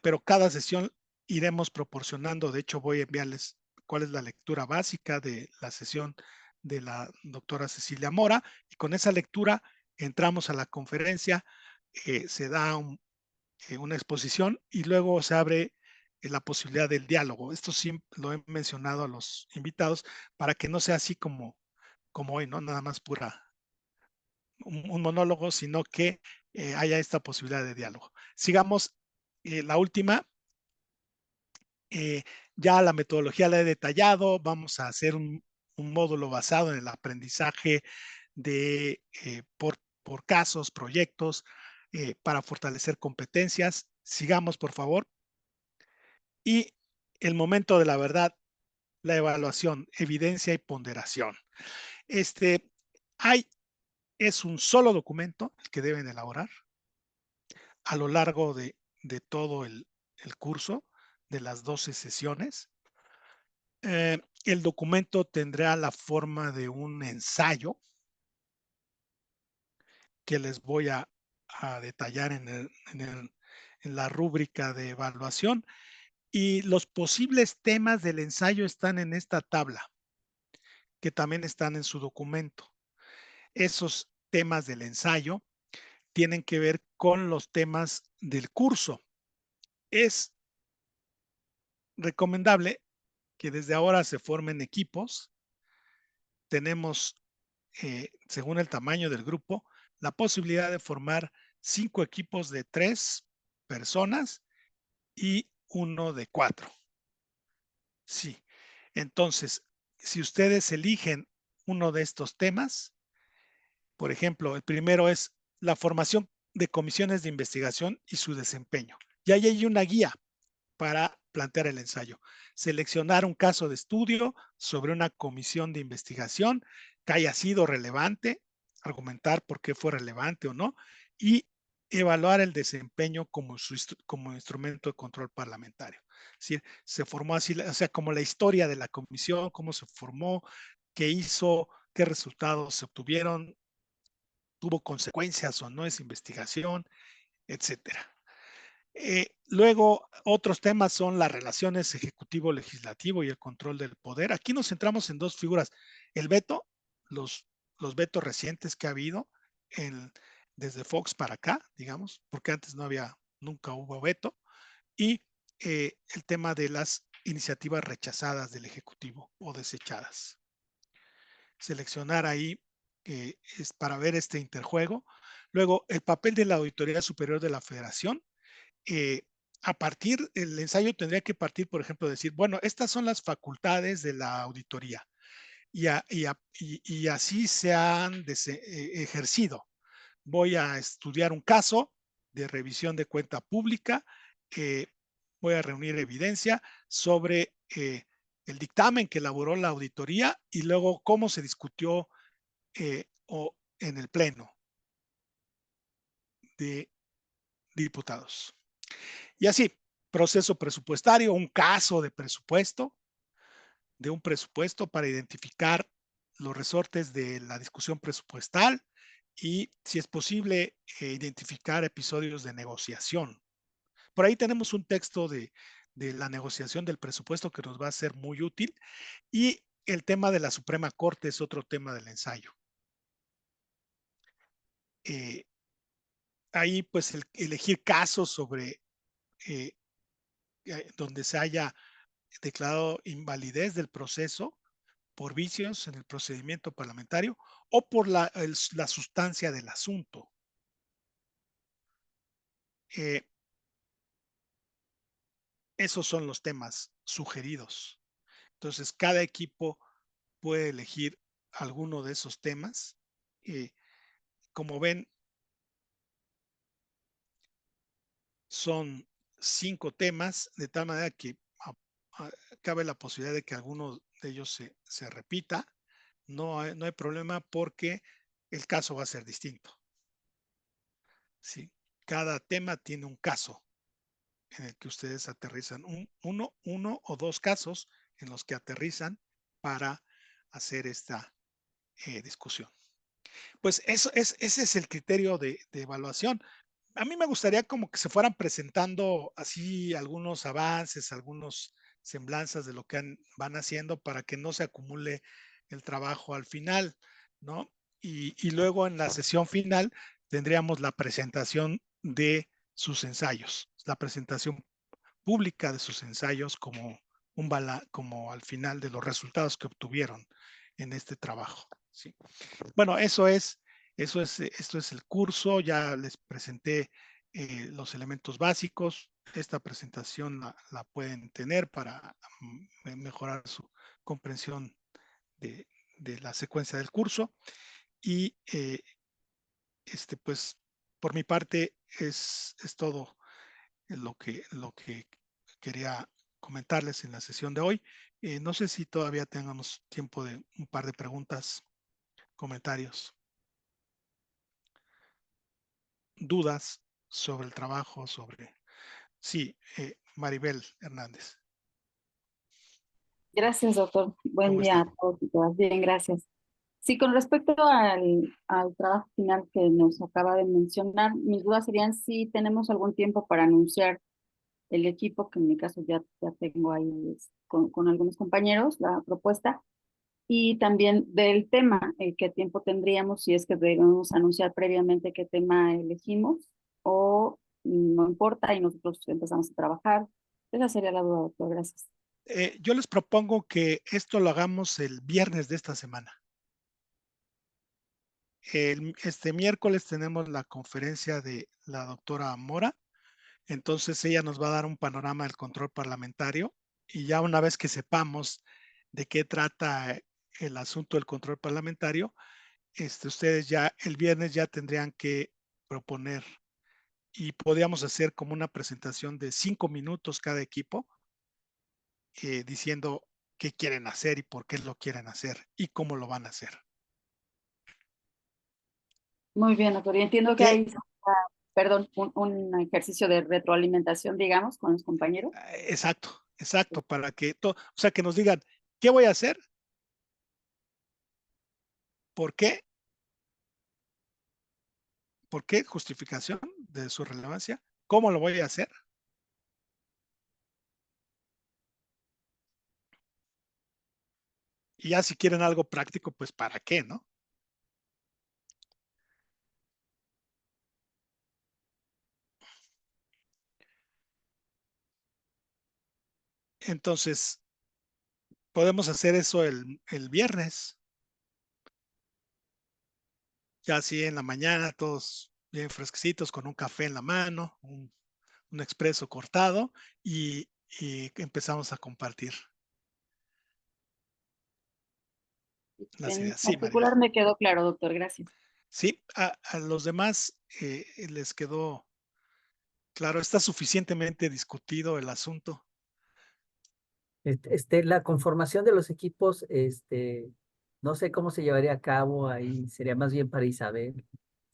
Pero cada sesión iremos proporcionando, de hecho voy a enviarles cuál es la lectura básica de la sesión de la doctora Cecilia Mora, y con esa lectura entramos a la conferencia, se da una exposición y luego se abre la posibilidad del diálogo. Esto sí lo he mencionado a los invitados para que no sea así como hoy, ¿no? Nada más un monólogo, sino que haya esta posibilidad de diálogo. Sigamos, la última, ya la metodología la he detallado, vamos a hacer un módulo basado en el aprendizaje por casos, proyectos, para fortalecer competencias. Sigamos, por favor. Y el momento de la verdad, la evaluación, evidencia y ponderación. Es un solo documento el que deben elaborar a lo largo de todo el curso, de las 12 sesiones. El documento tendrá la forma de un ensayo que les voy a detallar en la rúbrica de evaluación, y los posibles temas del ensayo están en esta tabla, que también están en su documento. Esos temas del ensayo tienen que ver con los temas del curso. Es recomendable que desde ahora se formen equipos. Tenemos, según el tamaño del grupo, la posibilidad de formar 5 equipos de 3 personas y uno de 4. Sí. Entonces, si ustedes eligen uno de estos temas, por ejemplo, el primero es la formación de comisiones de investigación y su desempeño. Y ahí hay una guía para plantear el ensayo. Seleccionar un caso de estudio sobre una comisión de investigación que haya sido relevante, argumentar por qué fue relevante o no, y evaluar el desempeño como instrumento de control parlamentario. Es decir, se formó así, o sea, como la historia de la comisión, cómo se formó, qué hizo, qué resultados se obtuvieron, tuvo consecuencias o no esa investigación, etcétera. Luego, otros temas son las relaciones ejecutivo-legislativo y el control del poder. Aquí nos centramos en dos figuras: el veto, los vetos recientes que ha habido desde Fox para acá, digamos, porque antes no había nunca hubo veto, y el tema de las iniciativas rechazadas del Ejecutivo o desechadas. Seleccionar ahí es para ver este interjuego. Luego, el papel de la Auditoría Superior de la Federación. El ensayo tendría que partir, por ejemplo, decir, bueno, estas son las facultades de la auditoría y así se han ejercido. Voy a estudiar un caso de revisión de cuenta pública, voy a reunir evidencia sobre el dictamen que elaboró la auditoría y luego cómo se discutió en el pleno de diputados. Y así, proceso presupuestario, un caso de un presupuesto para identificar los resortes de la discusión presupuestal y, si es posible, identificar episodios de negociación. Por ahí tenemos un texto de la negociación del presupuesto que nos va a ser muy útil, y el tema de la Suprema Corte es otro tema del ensayo. Ahí, pues, elegir casos sobre donde se haya declarado invalidez del proceso por vicios en el procedimiento parlamentario o por la sustancia del asunto. Esos son los temas sugeridos. Entonces, cada equipo puede elegir alguno de esos temas. Como ven, son 5 temas, de tal manera que cabe la posibilidad de que alguno de ellos se repita. No hay problema, porque el caso va a ser distinto. ¿Sí? Cada tema tiene un caso en el que ustedes aterrizan, uno o dos casos en los que aterrizan para hacer esta discusión. Pues ese es el criterio de evaluación. A mí me gustaría como que se fueran presentando así algunos avances, algunos semblanzas de lo que van haciendo, para que no se acumule el trabajo al final, ¿no? Y luego, en la sesión final, tendríamos la presentación de sus ensayos, la presentación pública de sus ensayos como como al final de los resultados que obtuvieron en este trabajo, ¿sí? Bueno, esto es el curso. Ya les presenté los elementos básicos. Esta presentación la pueden tener para mejorar su comprensión de, la secuencia del curso. Y pues, por mi parte, es todo lo que quería comentarles en la sesión de hoy. No sé si todavía tengamos tiempo de un par de preguntas, comentarios, dudas sobre el trabajo, Sí, Maribel Hernández. Gracias, doctor. Buen ¿Cómo día está? a todos y todas. Bien, gracias. Sí, con respecto al trabajo final que nos acaba de mencionar, mis dudas serían si tenemos algún tiempo para anunciar el equipo, que en mi caso ya tengo ahí con algunos compañeros la propuesta, y también del tema, qué tiempo tendríamos, si es que debemos anunciar previamente qué tema elegimos, o no importa y nosotros empezamos a trabajar. Esa sería la duda, doctor. Gracias. Yo les propongo que esto lo hagamos el viernes de esta semana. Este miércoles tenemos la conferencia de la doctora Mora. Entonces, ella nos va a dar un panorama del control parlamentario, y ya una vez que sepamos de qué trata el asunto del control parlamentario, ustedes ya el viernes ya tendrían que proponer, y podríamos hacer como una presentación de 5 minutos cada equipo, diciendo qué quieren hacer y por qué lo quieren hacer y cómo lo van a hacer. Muy bien, doctor. Y entiendo que ¿Qué? hay, perdón, un ejercicio de retroalimentación, digamos, con los compañeros. Exacto, para que, o sea, que nos digan qué voy a hacer, por qué, justificación de su relevancia, cómo lo voy a hacer. Y ya, si quieren algo práctico, pues para qué, ¿no? Entonces, podemos hacer eso el viernes. Ya así en la mañana, todos bien fresquecitos, con un café en la mano, un expreso cortado y empezamos a compartir las En ideas. Sí, Maribel. particular me quedó claro, doctor, gracias. Sí, a los demás les quedó claro, está suficientemente discutido el asunto. La conformación de los equipos, no sé cómo se llevaría a cabo ahí, sería más bien para Isabel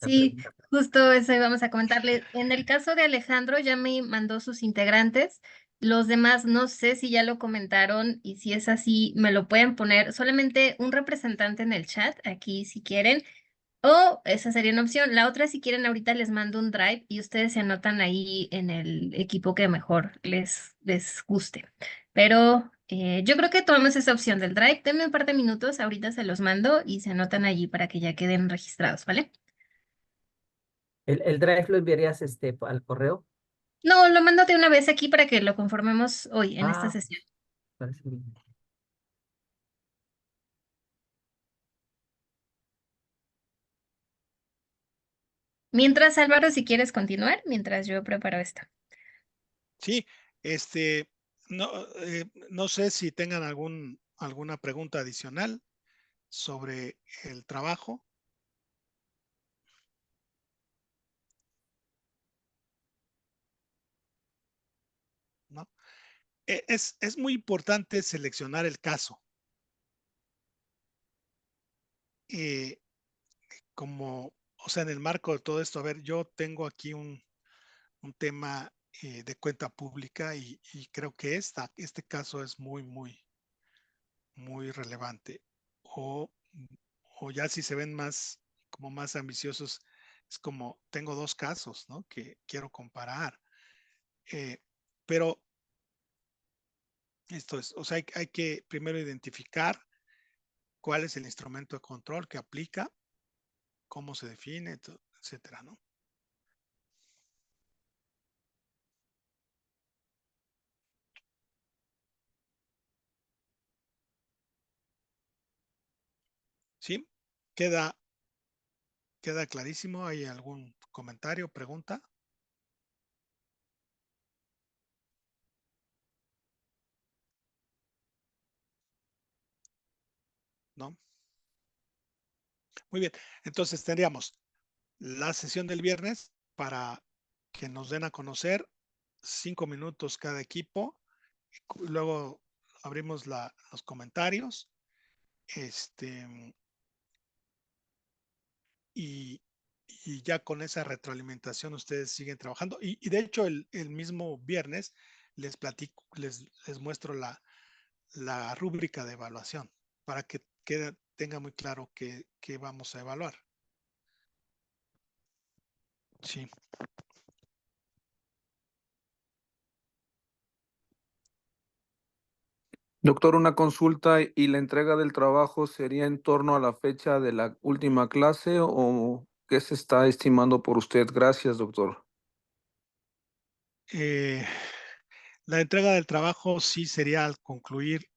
la Sí, pregunta. justo eso íbamos a comentarle. En el caso de Alejandro, ya me mandó sus integrantes. Los demás no sé si ya lo comentaron y si es así, me lo pueden poner solamente un representante en el chat, aquí si quieren. O esa sería una opción. La otra, si quieren, ahorita les mando un drive y ustedes se anotan ahí en el equipo que mejor les guste. Pero yo creo que tomamos esa opción del drive. Denme un par de minutos, ahorita se los mando y se anotan allí para que ya queden registrados, ¿vale? ¿El drive lo enviarías al correo? No, lo mando de una vez aquí para que lo conformemos hoy en esta Ah, sesión. parece bien. Mientras, Álvaro, si quieres continuar, mientras yo preparo esto. Sí, no, no sé si tengan alguna pregunta adicional sobre el trabajo. ¿No? Es muy importante seleccionar el caso. O sea, en el marco de todo esto, a ver, yo tengo aquí un tema de cuenta pública y creo que este caso es muy relevante. O, o ya si se ven como más ambiciosos, es como tengo dos casos, ¿no? Que quiero comparar. Pero esto es, o sea, hay que primero identificar cuál es el instrumento de control que aplica, cómo se define, etcétera, ¿no? ¿Sí? ¿Queda clarísimo? ¿Hay algún comentario, pregunta? ¿No? Muy bien. Entonces tendríamos la sesión del viernes para que nos den a conocer 5 minutos cada equipo. Luego abrimos los comentarios. Y, y ya con esa retroalimentación ustedes siguen trabajando. Y de hecho, el mismo viernes les platico, les muestro la rúbrica de evaluación para que tenga muy claro qué vamos a evaluar. Sí. Doctor, una consulta y la entrega del trabajo sería en torno a la fecha de la última clase o qué se está estimando por usted. Gracias, doctor. La entrega del trabajo sí sería al concluir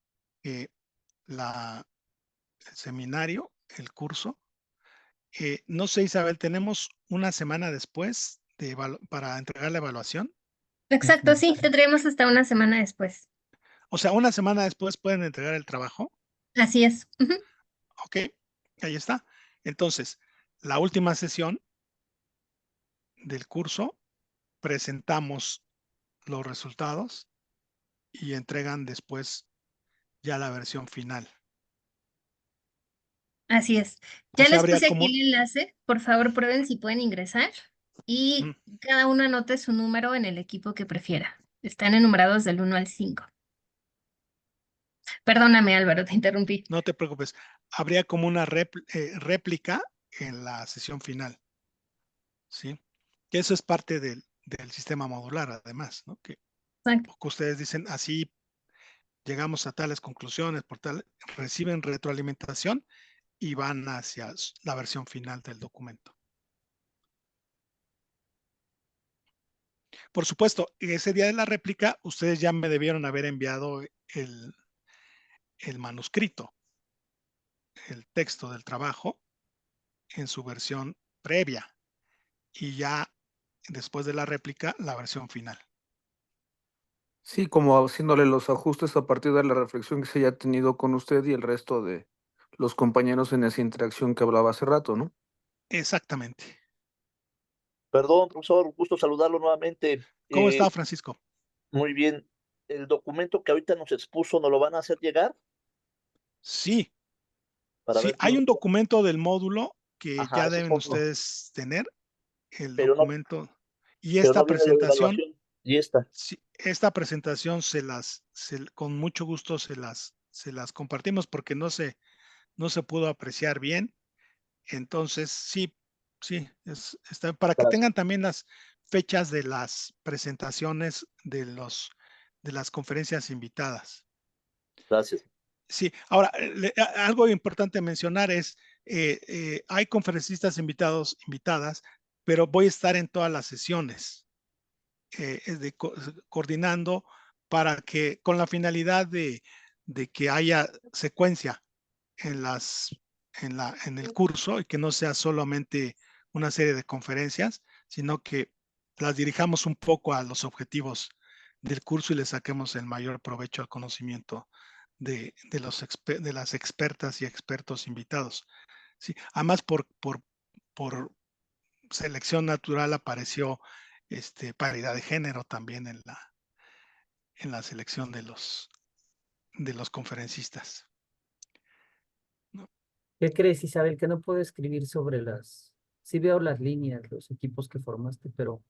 eh, el seminario, el curso. No sé, Isabel, tenemos una semana después para entregar la evaluación. Exacto, sí, tendremos hasta una semana después. O sea, una semana después pueden entregar el trabajo. Así es. Ujú. Ok, ahí está. Entonces, la última sesión del curso, presentamos los resultados y entregan después ya la versión final. Así es. O Ya sea, les habría puse como aquí el enlace. Por favor, prueben si pueden ingresar y cada uno anote su número en el equipo que prefiera. Están enumerados del 1 al 5. Perdóname, Álvaro, te interrumpí. no te preocupes, habría como una réplica en la sesión final. ¿Sí? Que eso es parte del sistema modular, además, ¿no? Que Exacto. ustedes dicen, así llegamos a tales conclusiones, reciben retroalimentación y van hacia la versión final del documento. Por supuesto, ese día de la réplica, ustedes ya me debieron haber enviado el manuscrito, el texto del trabajo en su versión previa y ya después de la réplica, la versión final. Sí, como haciéndole los ajustes a partir de la reflexión que se haya tenido con usted y el resto de los compañeros en esa interacción que hablaba hace rato, ¿no? Exactamente. Perdón, profesor, gusto saludarlo nuevamente. ¿Cómo está, Francisco? Muy bien. ¿El documento que ahorita nos expuso nos lo van a hacer llegar? Sí, Para sí, ver si hay un nosotros- documento del módulo que Ajá, ya eso es deben todo. ustedes tener, el Pero no, documento y pero esta no viene de la presentación. evaluación. Y esta. Sí, esta presentación con mucho gusto se las compartimos porque no se pudo apreciar bien. Entonces, sí, está para que Gracias. tengan también las fechas de las presentaciones de las conferencias invitadas. Gracias. Sí, ahora, algo importante mencionar es, hay conferencistas invitadas, pero voy a estar en todas las sesiones, coordinando para que, con la finalidad de que haya secuencia en el curso y que no sea solamente una serie de conferencias, sino que las dirijamos un poco a los objetivos del curso y le saquemos el mayor provecho al conocimiento de las expertas y expertos invitados. Sí, además por selección natural apareció paridad de género también en la selección de los conferencistas. ¿No? ¿Qué crees, Isabel? Que no puedo escribir sobre las... Sí veo las líneas, los equipos que formaste, pero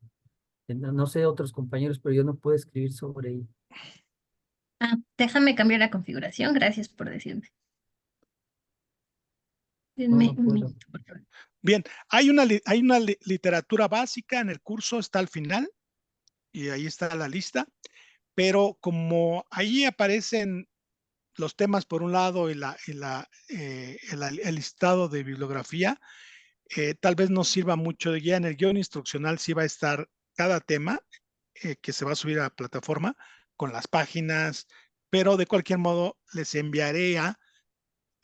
no sé otros compañeros, pero yo no puedo escribir sobre ello. Déjame cambiar la configuración. Gracias por decirme. No, Denme no un puedo. minuto, por favor. Bien, hay una literatura básica en el curso, está al final y ahí está la lista, pero como ahí aparecen los temas por un lado y el listado de bibliografía, tal vez no sirva mucho de guía. En el guión instruccional sí va a estar cada tema que se va a subir a la plataforma con las páginas, pero de cualquier modo les enviaré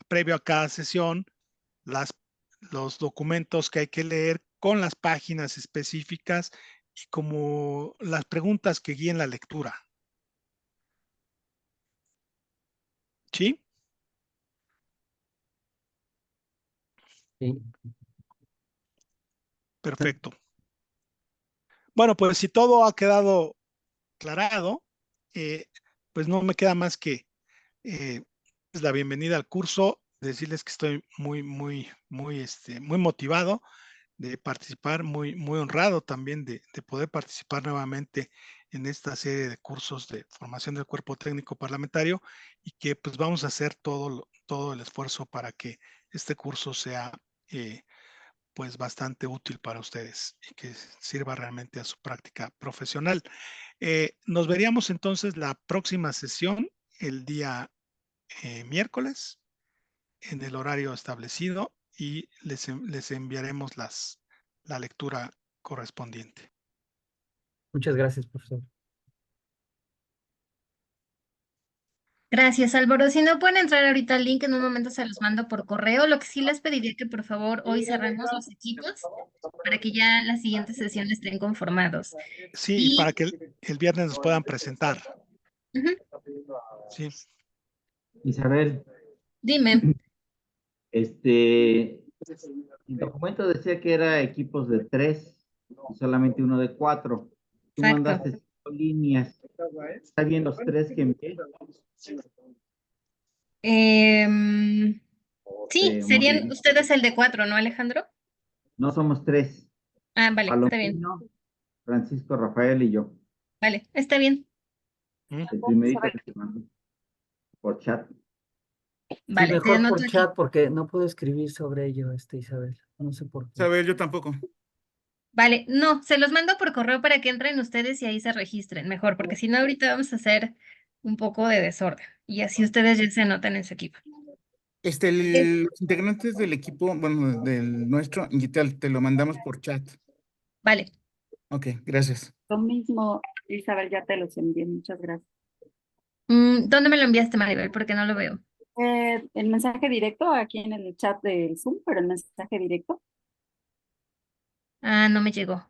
previo a cada sesión los documentos que hay que leer con las páginas específicas y como las preguntas que guíen la lectura. ¿Sí? Sí. Perfecto. Bueno, pues si todo ha quedado aclarado, pues no me queda más que la bienvenida al curso, decirles que estoy muy motivado de participar, muy honrado también de poder participar nuevamente en esta serie de cursos de formación del cuerpo técnico parlamentario y que pues vamos a hacer todo el esfuerzo para que este curso sea pues bastante útil para ustedes y que sirva realmente a su práctica profesional. Nos veríamos entonces la próxima sesión el día miércoles en el horario establecido y les enviaremos la lectura correspondiente. Muchas gracias, profesor. Gracias, Álvaro. Si no pueden entrar ahorita al link, en un momento se los mando por correo. Lo que sí les pediría que por favor hoy cerremos los equipos para que ya las siguientes sesiones estén conformados. Sí, y para que el viernes nos puedan presentar. Ujú, Sí. Isabel, dime. el documento decía que era equipos de 3 y solamente uno de 4. Tú Exacto. mandaste 5 líneas. ¿Está bien los 3 que envié? Sí, serían ustedes el de 4, ¿no, Alejandro? No somos 3. Ah, vale, está bien. Palomino, Francisco, Rafael y yo. Vale, está bien. El primerito que te mandé por chat. Sí, Vale, te mejor anoto por aquí. chat porque no puedo escribir sobre ello, Isabel. No sé por qué. Isabel, yo tampoco. Vale, no, se los mando por correo para que entren ustedes y ahí se registren mejor, porque si no ahorita vamos a hacer un poco de desorden y así ustedes ya se anotan en su equipo. Los integrantes del equipo, bueno, del nuestro, Ingitel, te lo mandamos por chat. Vale, Ok, gracias. Lo mismo, Isabel, ya te los envié. Muchas gracias. ¿Dónde me lo enviaste, Maribel? Porque no lo veo. El mensaje directo aquí en el chat del Zoom, pero el mensaje directo. Ah, no me llegó.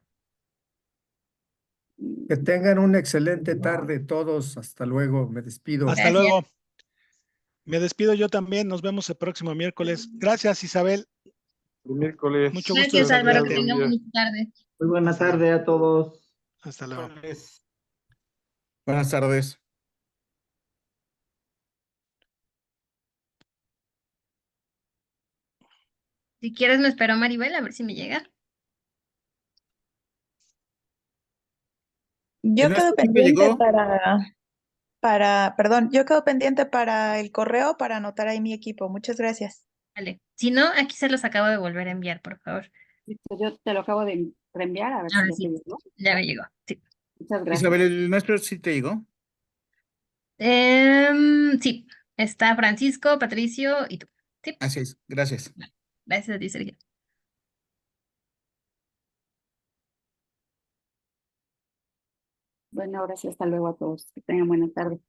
Que tengan una excelente tarde todos. Hasta luego. Me despido. Hasta Gracias. luego. Me despido yo también. Nos vemos el próximo miércoles. Gracias, Isabel. El miércoles. Mucho gusto Gracias, de Álvaro. Que saludarte. tengan bonita tarde. Muy buena tarde a todos. Hasta luego. Buenas tardes. Si quieres, me espero, Maribel, a ver si me llega. ¿El Yo quedo nuestro sí te pendiente llegó? perdón, yo quedo pendiente para el correo para anotar ahí mi equipo. Muchas gracias. Vale. Si no, aquí se los acabo de volver a enviar, por favor. Listo, yo te lo acabo de reenviar a ver si Ahora ya te sí, llegó. ya me llegó. Sí. Muchas gracias. Isabel, ¿el nuestro sí te llegó? Sí, está Francisco, Patricio y tú. Sí, Así es, gracias. gracias a ti, Sergio. Bueno, ahora sí, hasta luego a todos. Que tengan buena tarde.